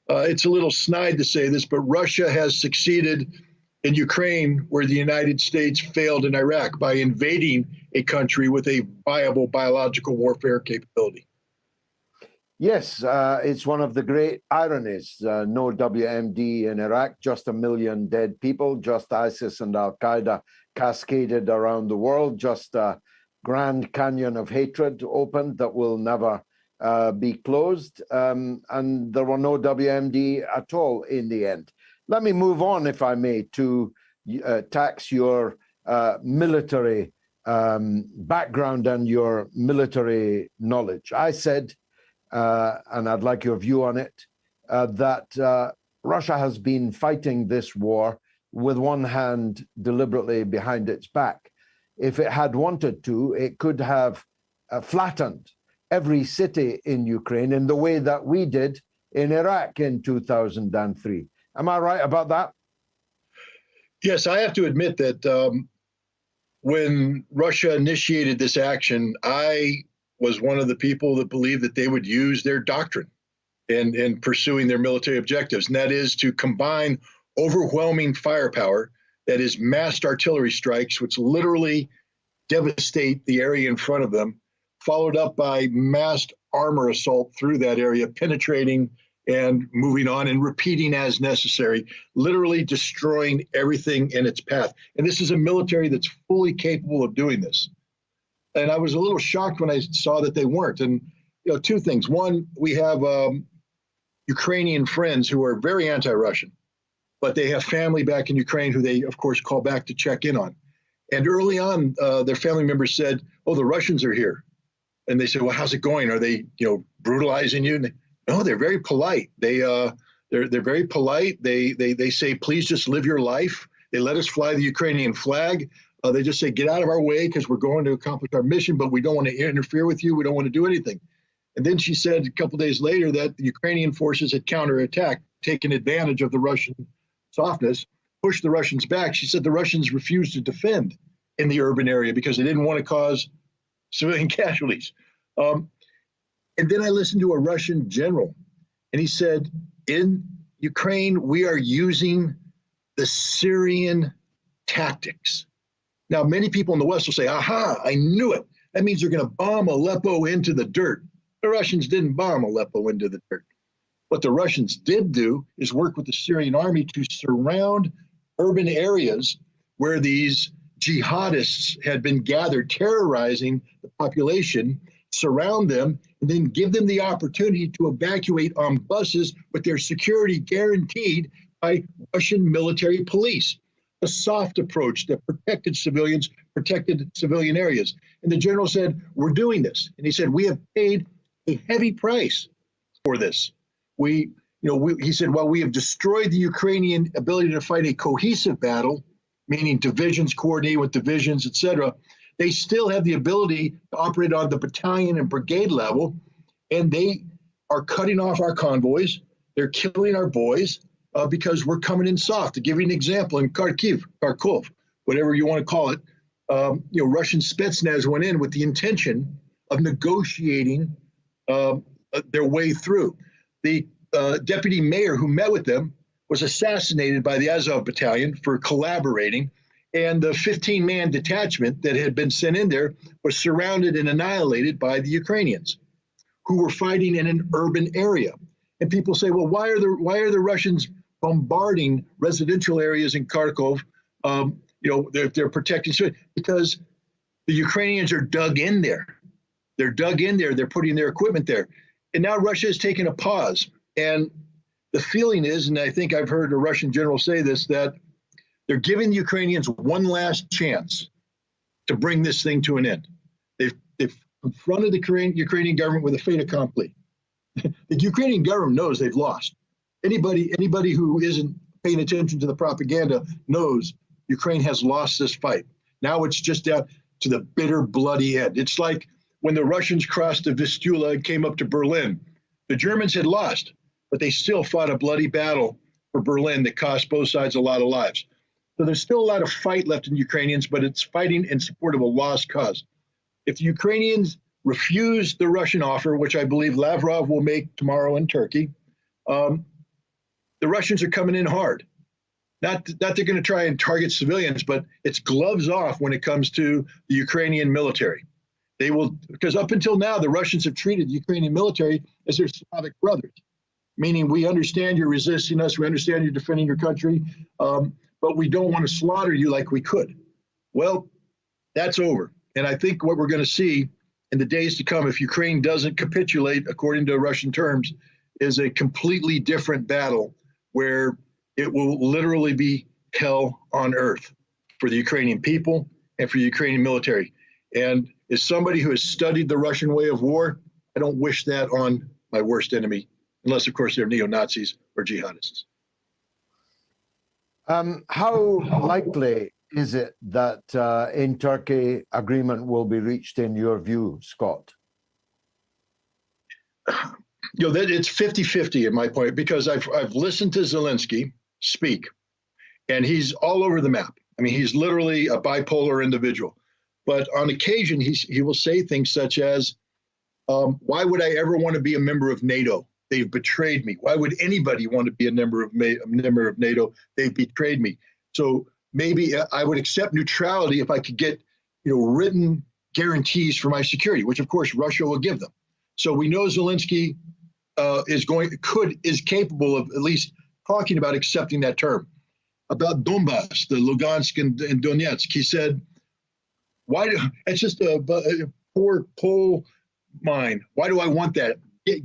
it's a little snide to say this, but Russia has succeeded in Ukraine where the United States failed in Iraq by invading a country with a viable biological warfare capability.
Yes, it's one of the great ironies. No WMD in Iraq, just 1 million dead people, just ISIS and Al-Qaeda cascaded around the world, just a Grand Canyon of hatred opened that will never be closed. And there were no WMD at all in the end. Let me move on, if I may, to tax your military background and your military knowledge. I said, and I'd like your view on it, that Russia has been fighting this war with one hand deliberately behind its back. If it had wanted to, it could have flattened every city in Ukraine in the way that we did in Iraq in 2003. Am I right about that?
Yes, I have to admit that when Russia initiated this action, I was one of the people that believed that they would use their doctrine in pursuing their military objectives, and that is to combine overwhelming firepower, that is massed artillery strikes, which literally devastate the area in front of them, followed up by massed armor assault through that area, penetrating and moving on and repeating as necessary, literally destroying everything in its path. And this is a military that's fully capable of doing this. And I was a little shocked when I saw that they weren't. And two things. One, we have Ukrainian friends who are very anti-Russian, but they have family back in Ukraine who they, of course, call back to check in on. And early on, their family members said, "Oh, the Russians are here." And they said, "Well, how's it going? Are they, brutalizing you?" And no, they're very polite. They're very polite. They say, "Please just live your life." They let us fly the Ukrainian flag. They just say, "Get out of our way because we're going to accomplish our mission, but we don't want to interfere with you. We don't want to do anything." And then she said a couple days later that the Ukrainian forces had counterattacked, taken advantage of the Russian softness, pushed the Russians back. She said the Russians refused to defend in the urban area because they didn't want to cause civilian casualties. And then I listened to a Russian general, and he said, in Ukraine, we are using the Syrian tactics. Now, many people in the West will say, aha, I knew it. That means they're going to bomb Aleppo into the dirt. The Russians didn't bomb Aleppo into the dirt. What the Russians did do is work with the Syrian army to surround urban areas where these jihadists had been gathered, terrorizing the population, surround them, and then give them the opportunity to evacuate on buses with their security guaranteed by Russian military police. A soft approach that protected civilians, protected civilian areas. And the general said, we're doing this. And he said, we have paid a heavy price for this. He said, while we have destroyed the Ukrainian ability to fight a cohesive battle, meaning divisions coordinate with divisions, et cetera, they still have the ability to operate on the battalion and brigade level, and they are cutting off our convoys. They're killing our boys because we're coming in soft. To give you an example, in Kharkov, whatever you want to call it, Russian Spetsnaz went in with the intention of negotiating their way through. The deputy mayor who met with them was assassinated by the Azov battalion for collaborating, and the 15-man detachment that had been sent in there was surrounded and annihilated by the Ukrainians, who were fighting in an urban area. And people say, well, why are the Russians bombarding residential areas in Kharkov? They're protecting, because the Ukrainians are dug in there. They're dug in there. They're putting their equipment there. And now Russia has taken a pause. And the feeling is, and I think I've heard a Russian general say this, that they're giving the Ukrainians one last chance to bring this thing to an end. They've confronted the Ukrainian government with a fait accompli. The Ukrainian government knows they've lost. Anybody who isn't paying attention to the propaganda knows Ukraine has lost this fight. Now it's just down to the bitter, bloody end. It's like when the Russians crossed the Vistula and came up to Berlin. The Germans had lost, but they still fought a bloody battle for Berlin that cost both sides a lot of lives. So there's still a lot of fight left in Ukrainians, but it's fighting in support of a lost cause. If the Ukrainians refuse the Russian offer, which I believe Lavrov will make tomorrow in Turkey, the Russians are coming in hard. Not they're going to try and target civilians, but it's gloves off when it comes to the Ukrainian military. They will, because up until now, the Russians have treated the Ukrainian military as their Slavic brothers, meaning we understand you're resisting us, we understand you're defending your country, but we don't want to slaughter you like we could. Well, that's over. And I think what we're going to see in the days to come, if Ukraine doesn't capitulate according to Russian terms, is a completely different battle where it will literally be hell on earth for the Ukrainian people and for the Ukrainian military. And as somebody who has studied the Russian way of war, I don't wish that on my worst enemy, unless, of course, they're neo-Nazis or jihadists.
How likely is it that in Turkey agreement will be reached in your view, Scott?
It's 50-50 in my point, because I've listened to Zelensky speak, and he's all over the map. I mean, he's literally a bipolar individual. But on occasion, he will say things such as, why would I ever want to be a member of NATO? They've betrayed me. Why would anybody want to be a member of NATO? They've betrayed me. So maybe I would accept neutrality if I could get, written guarantees for my security, which of course Russia will give them. So we know Zelensky is capable of at least talking about accepting that term. About Donbass, the Lugansk and Donetsk, he said, it's just a poor coal mine. Why do I want that?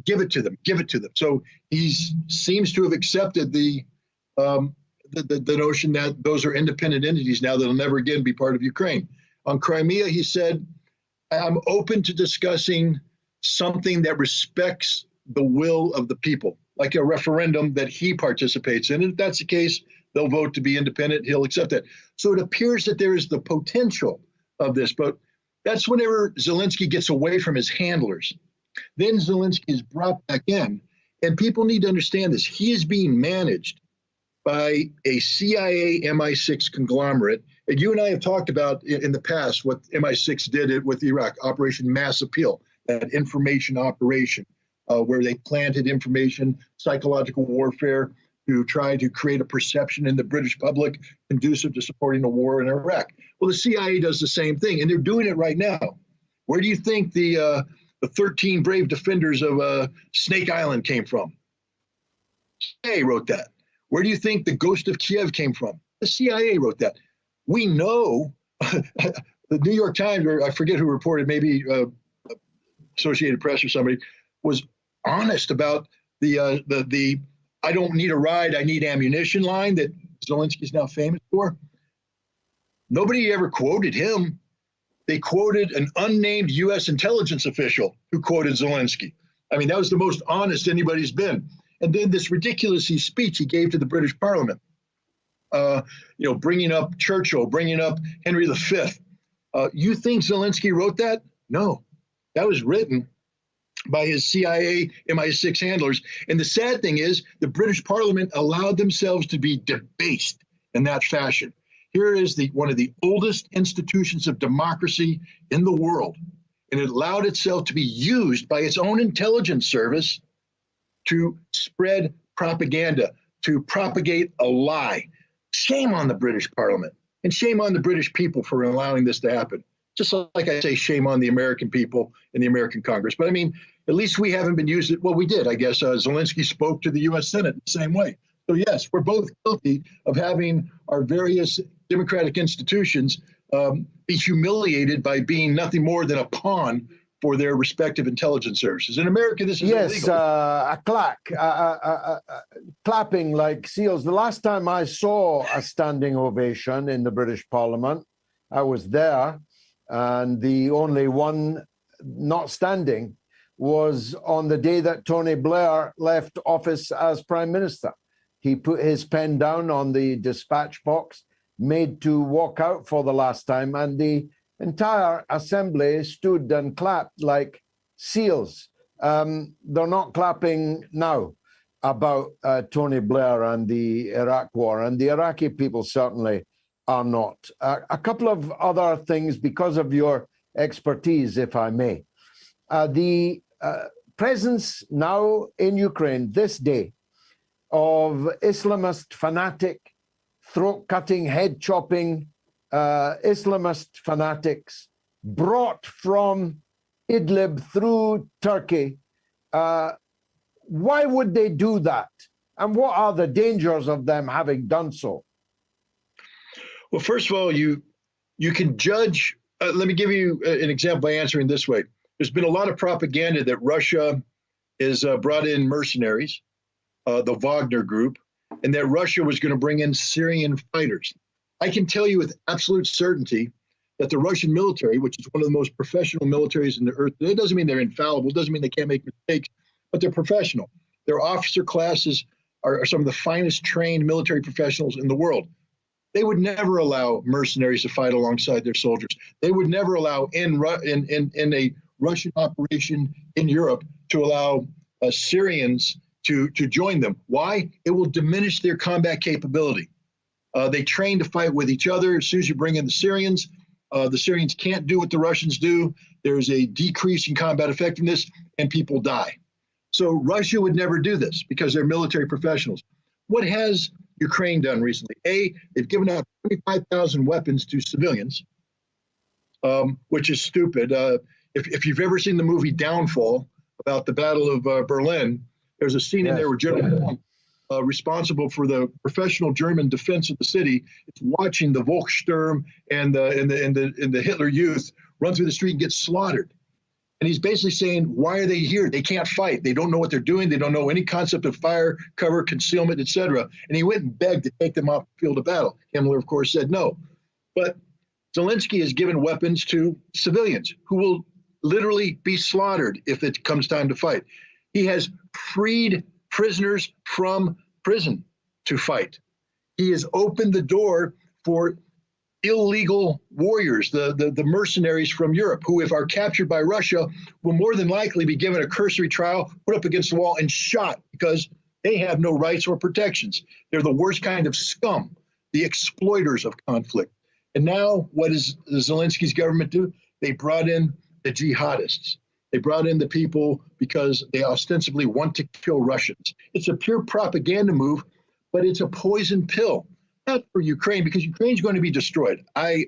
Give it to them. Give it to them. So he seems to have accepted the notion that those are independent entities now that'll never again be part of Ukraine. On Crimea, he said, I'm open to discussing something that respects the will of the people, like a referendum that he participates in. And if that's the case, they'll vote to be independent. He'll accept that. So it appears that there is the potential of this, but that's whenever Zelensky gets away from his handlers. Then Zelensky is brought back in, and people need to understand this. He is being managed by a CIA MI6 conglomerate. And you and I have talked about in the past what MI6 did with Iraq, Operation Mass Appeal, that information operation where they planted information, psychological warfare, to try to create a perception in the British public conducive to supporting a war in Iraq. Well, the CIA does the same thing, and they're doing it right now. Where do you think the 13 brave defenders of Snake Island came from? CIA wrote that. Where do you think the Ghost of Kiev came from? The CIA wrote that. We know the New York Times, or I forget who reported, maybe Associated Press or somebody, was honest about the I don't need a ride, I need ammunition line that Zelensky's now famous for. Nobody ever quoted him. They quoted an unnamed U.S. intelligence official who quoted Zelensky. I mean, that was the most honest anybody's been. And then this ridiculous speech he gave to the British Parliament, bringing up Churchill, bringing up Henry V. You think Zelensky wrote that? No, that was written by his CIA MI6 handlers. And the sad thing is the British Parliament allowed themselves to be debased in that fashion. Here is one of the oldest institutions of democracy in the world, and it allowed itself to be used by its own intelligence service to spread propaganda, to propagate a lie. Shame on the British Parliament, and shame on the British people for allowing this to happen. Just like I say, shame on the American people and the American Congress. But I mean, at least we haven't been used. Well, we did, I guess. Zelensky spoke to the U.S. Senate the same way. So yes, we're both guilty of having our various democratic institutions be humiliated by being nothing more than a pawn for their respective intelligence services. In America, this is illegal.
A clapping like seals. The last time I saw a standing ovation in the British Parliament, I was there, and the only one not standing was on the day that Tony Blair left office as Prime Minister. He put his pen down on the dispatch box, made to walk out for the last time, and the entire assembly stood and clapped like seals. They're not clapping now about Tony Blair and the Iraq war, and the Iraqi people certainly are not. A couple of other things because of your expertise, if I may. The presence now in Ukraine this day of Islamist fanatic, throat-cutting, head-chopping Islamist fanatics brought from Idlib through Turkey. Why would they do that? And what are the dangers of them having done so?
Well, first of all, you can judge. Let me give you an example by answering this way. There's been a lot of propaganda that Russia has brought in mercenaries, the Wagner group, and that Russia was going to bring in Syrian fighters. I can tell you with absolute certainty that the Russian military, which is one of the most professional militaries in the earth, it doesn't mean they're infallible, it doesn't mean they can't make mistakes, but they're professional. Their officer classes are some of the finest trained military professionals in the world. They would never allow mercenaries to fight alongside their soldiers. They would never allow in a Russian operation in Europe to allow Syrians to join them. Why? It will diminish their combat capability. They train to fight with each other. As soon as you bring in the Syrians can't do what the Russians do. There's a decrease in combat effectiveness and people die. So Russia would never do this because they're military professionals. What has Ukraine done recently? They've given out 25,000 weapons to civilians, which is stupid. If you've ever seen the movie Downfall about the Battle of Berlin, there's a scene in there where General responsible for the professional German defense of the city is watching the Volkssturm and the Hitler Youth run through the street and get slaughtered. And he's basically saying, why are they here? They can't fight. They don't know what they're doing. They don't know any concept of fire, cover, concealment, etc. And he went and begged to take them off the field of battle. Himmler, of course, said no. But Zelensky has given weapons to civilians who will literally be slaughtered if it comes time to fight. He has freed prisoners from prison to fight. He has opened the door for illegal warriors, the mercenaries from Europe, who, if are captured by Russia, will more than likely be given a cursory trial, put up against the wall, and shot because they have no rights or protections. They're the worst kind of scum, the exploiters of conflict. And now what does Zelensky's government do? They brought in the jihadists. They brought in the people because they ostensibly want to kill Russians. It's a pure propaganda move, but it's a poison pill, not for Ukraine, because Ukraine's going to be destroyed. I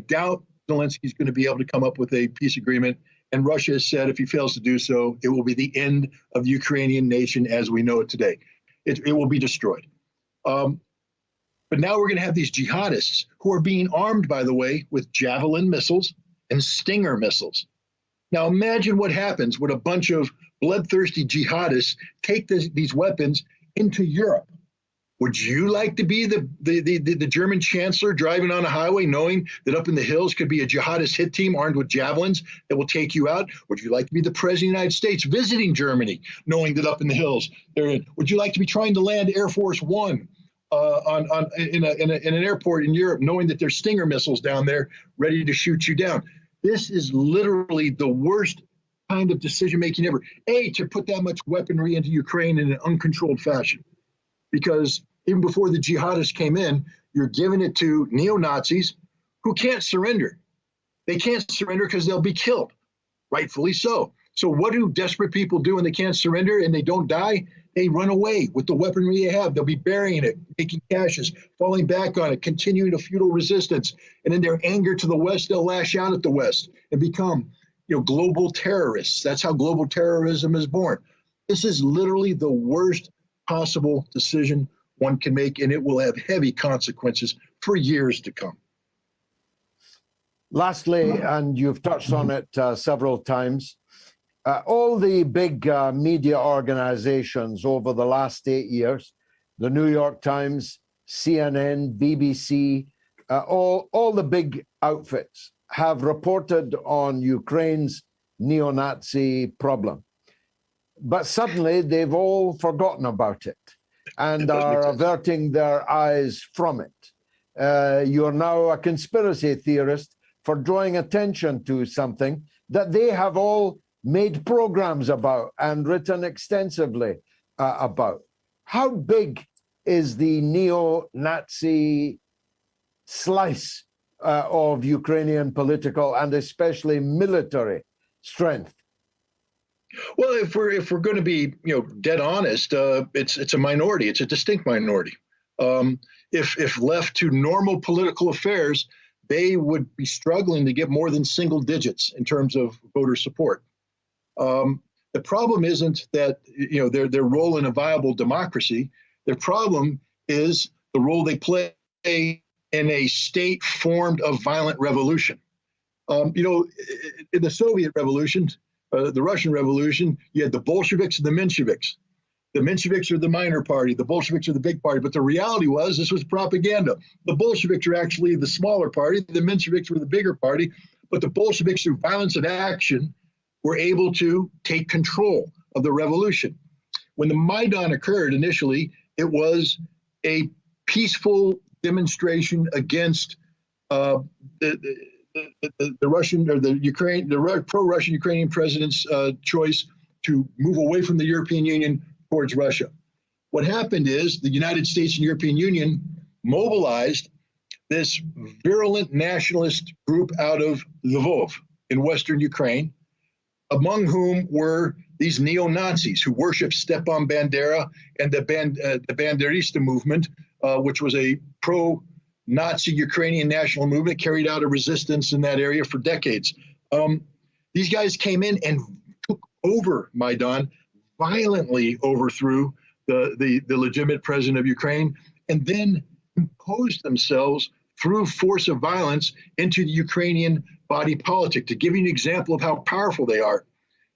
doubt Zelensky's going to be able to come up with a peace agreement. And Russia has said if he fails to do so, it will be the end of the Ukrainian nation as we know it today. It will be destroyed. But now we're going to have these jihadists who are being armed, by the way, with Javelin missiles and Stinger missiles. Now imagine what happens when a bunch of bloodthirsty jihadists take these weapons into Europe. Would you like to be the German chancellor driving on a highway knowing that up in the hills could be a jihadist hit team armed with javelins that will take you out? Would you like to be the president of the United States visiting Germany knowing that up in the hills they're in? Would you like to be trying to land Air Force One in an airport in Europe knowing that there's Stinger missiles down there ready to shoot you down? This is literally the worst kind of decision making ever. To put that much weaponry into Ukraine in an uncontrolled fashion. Because even before the jihadists came in, you're giving it to neo-Nazis who can't surrender. They can't surrender because they'll be killed, rightfully so. So what do desperate people do when they can't surrender and they don't die? They run away with the weaponry they have. They'll be burying it, making caches, falling back on it, continuing a futile resistance. And in their anger to the West, they'll lash out at the West and become, global terrorists. That's how global terrorism is born. This is literally the worst possible decision one can make, and it will have heavy consequences for years to come.
Lastly, and you've touched on it several times, all the big media organizations over the last 8 years, the New York Times, CNN, BBC, all the big outfits have reported on Ukraine's neo-Nazi problem. But suddenly they've all forgotten about it and are averting their eyes from it. You're now a conspiracy theorist for drawing attention to something that they have all made programs about and written extensively about. How big is the neo-Nazi slice of Ukrainian political and especially military strength?
Well, if we're going to be dead honest, it's a minority. It's a distinct minority. If left to normal political affairs, they would be struggling to get more than single digits in terms of voter support. The problem isn't that their role in a viable democracy. Their problem is the role they play in a state formed of violent revolution. In the Soviet Revolution, the Russian Revolution, you had the Bolsheviks and the Mensheviks. The Mensheviks are the minor party, the Bolsheviks are the big party. But the reality was this was propaganda. The Bolsheviks are actually the smaller party, the Mensheviks were the bigger party. But the Bolsheviks, through violence and action, were able to take control of the revolution. When the Maidan occurred initially, it was a peaceful demonstration against the Russian or the pro-Russian Ukrainian president's choice to move away from the European Union towards Russia. What happened is the United States and European Union mobilized this virulent nationalist group out of Lvov in Western Ukraine, among whom were these neo-Nazis who worshiped Stepan Bandera and the Banderista movement, which was a pro-Nazi Ukrainian national movement, carried out a resistance in that area for decades. These guys came in and took over Maidan, violently overthrew the legitimate president of Ukraine, and then imposed themselves through force of violence into the Ukrainian body politic. To give you an example of how powerful they are,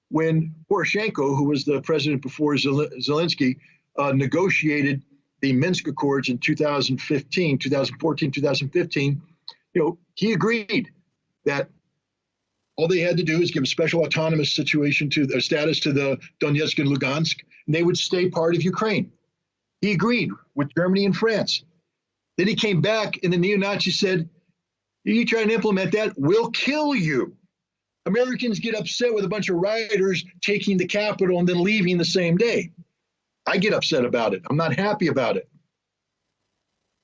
when Poroshenko, who was the president before Zelensky, negotiated the Minsk Accords in 2014, 2015, he agreed that all they had to do is give a special autonomous situation to their status to the Donetsk and Lugansk, and they would stay part of Ukraine. He agreed with Germany and France. Then he came back and the neo-Nazis said, you try and implement that, we'll kill you. Americans get upset with a bunch of rioters taking the capital and then leaving the same day. I get upset about it. I'm not happy about it.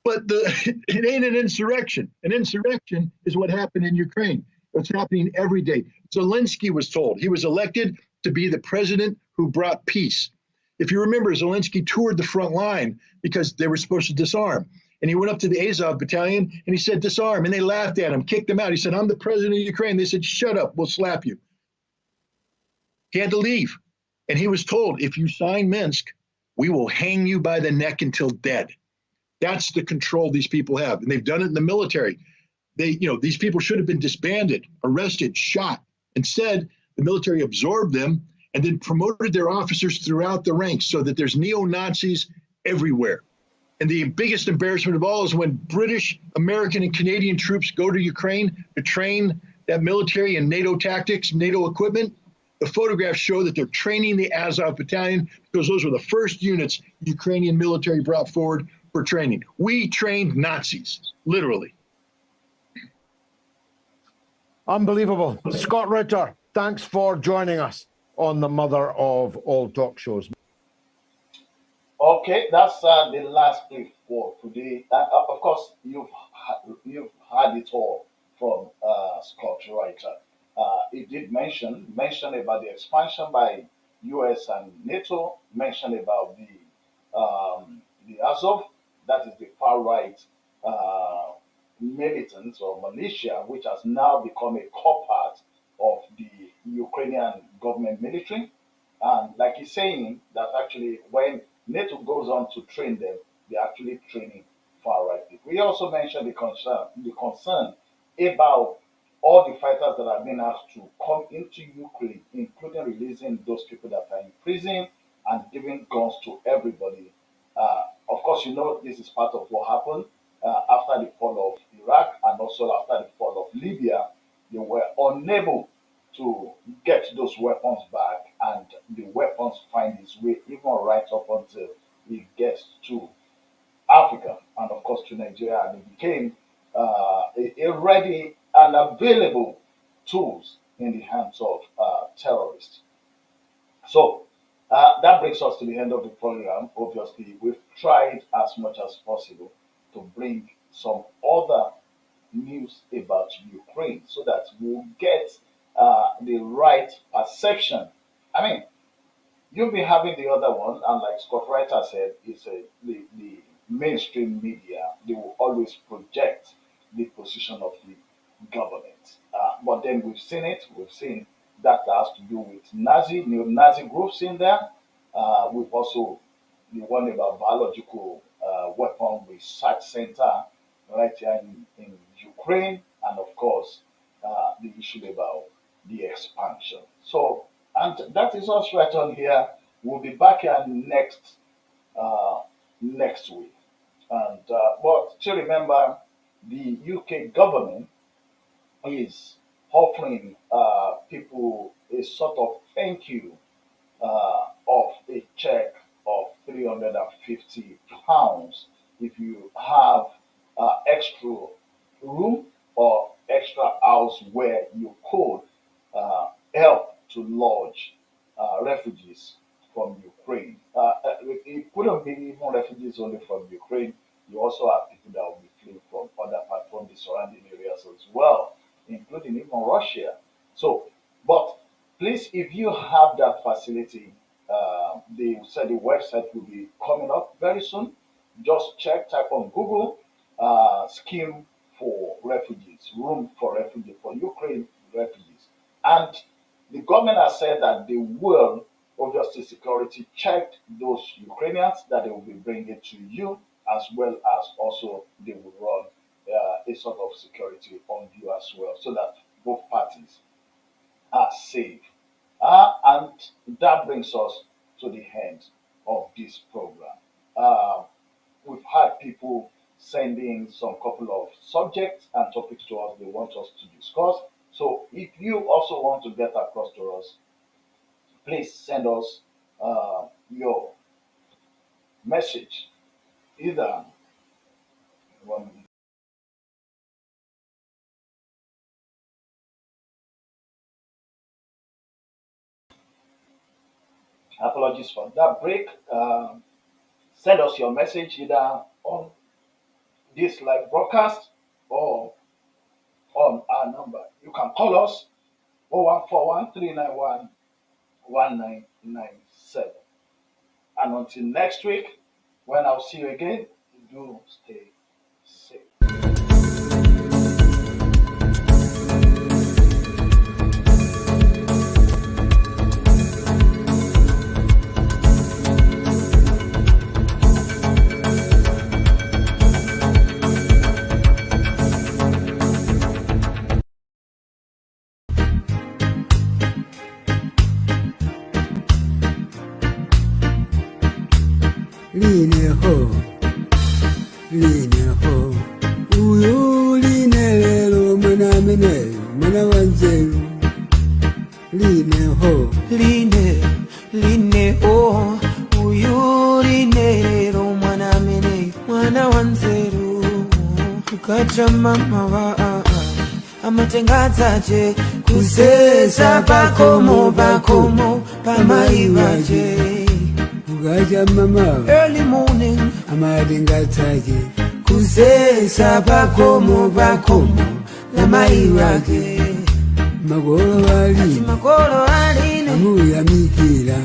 But it ain't an insurrection. An insurrection is what happened in Ukraine. It's happening every day. Zelensky was told he was elected to be the president who brought peace. If you remember, Zelensky toured the front line because they were supposed to disarm. And he went up to the Azov battalion and he said, disarm. And they laughed at him, kicked him out. He said, I'm the president of Ukraine. They said, shut up, we'll slap you. He had to leave. And he was told, if you sign Minsk, we will hang you by the neck until dead. That's the control these people have. And they've done it in the military. These people should have been disbanded, arrested, shot. Instead, the military absorbed them and then promoted their officers throughout the ranks so that there's neo-Nazis everywhere. And the biggest embarrassment of all is when British, American, and Canadian troops go to Ukraine to train that military and NATO tactics, NATO equipment. The photographs show that they're training the Azov battalion because those were the first units the Ukrainian military brought forward for training. We trained Nazis, literally.
Unbelievable. Scott Ritter, thanks for joining us on the mother of all talk shows.
Okay, that's the last clip for today. Of course, you've had it all from Scott Reiter. He did mention about the expansion by US and NATO, mentioned about the Azov, that is the far right militants or militia, which has now become a core part of the Ukrainian government military. And like he's saying, that actually when NATO goes on to train them, they're actually training far right people. We also mentioned the concern about all the fighters that have been asked to come into Ukraine, including releasing those people that are in prison and giving guns to everybody. Of course, this is part of what happened after the fall of Iraq and also after the fall of Libya. They were unable to get those weapons back, and the weapons find its way even right up until it gets to Africa and of course to Nigeria, and it became a ready and available tools in the hands of terrorists. So that brings us to the end of the program. Obviously, we've tried as much as possible to bring some other news about Ukraine so that we'll get the right perception. I mean, you'll be having the other one, and like Scott Reiter said, the mainstream media, they will always project the position of the government. But then we've seen that has to do with neo-Nazi groups in there. We've also the one about biological weapon research center right here in Ukraine, and of course the issue about the expansion. So, and that is us right on here. We'll be back here next week. And but to remember, the UK government is offering people a sort of thank you of a check of £350 if you have extra room or extra house where you could help to lodge refugees from Ukraine. It couldn't be even refugees only from Ukraine. You also have people that will be fleeing from other parts, from the surrounding areas as well, including even Russia. So, but please, if you have that facility, they said the website will be coming up very soon. Just type on Google, scheme for refugees, room for refugees, for Ukraine refugees. And the government has said that they will, obviously, security check those Ukrainians that they will be bringing to you, as well as also they will run a sort of security on you as well, so that both parties are safe. And that brings us to the end of this program. We've had people sending some couple of subjects and topics to us they want us to discuss. So if you also want to get across to us, please send us your message. Either one. Apologies for that break. Send us your message either on this live broadcast or on our number. You can call us 0141 391 1997. And until next week, when I'll see you again, do stay safe.
Line ho, uyu line lelo mwana wanzeru. Line ho,
line ho, uyu line lelo mwana wanzeru. Ukacha mama wa amatengadzaje kusesa bakomo pamaivaje.
ukacha mama
Early morning
amatengadzaje
kusesa bakomo lamaiwake.
makolo aline amuyamikira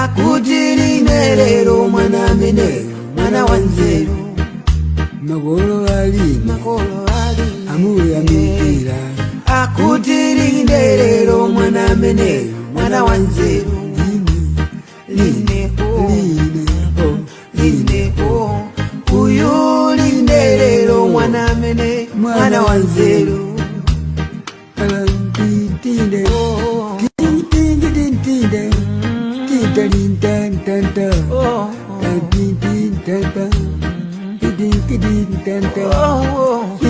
akuti line lelo mwana wanzeru.
makolo aline amuyamikira
akuti line lelo mwana wanzeru. Line ho, uyu line lelo mwana wanzeru.
Oh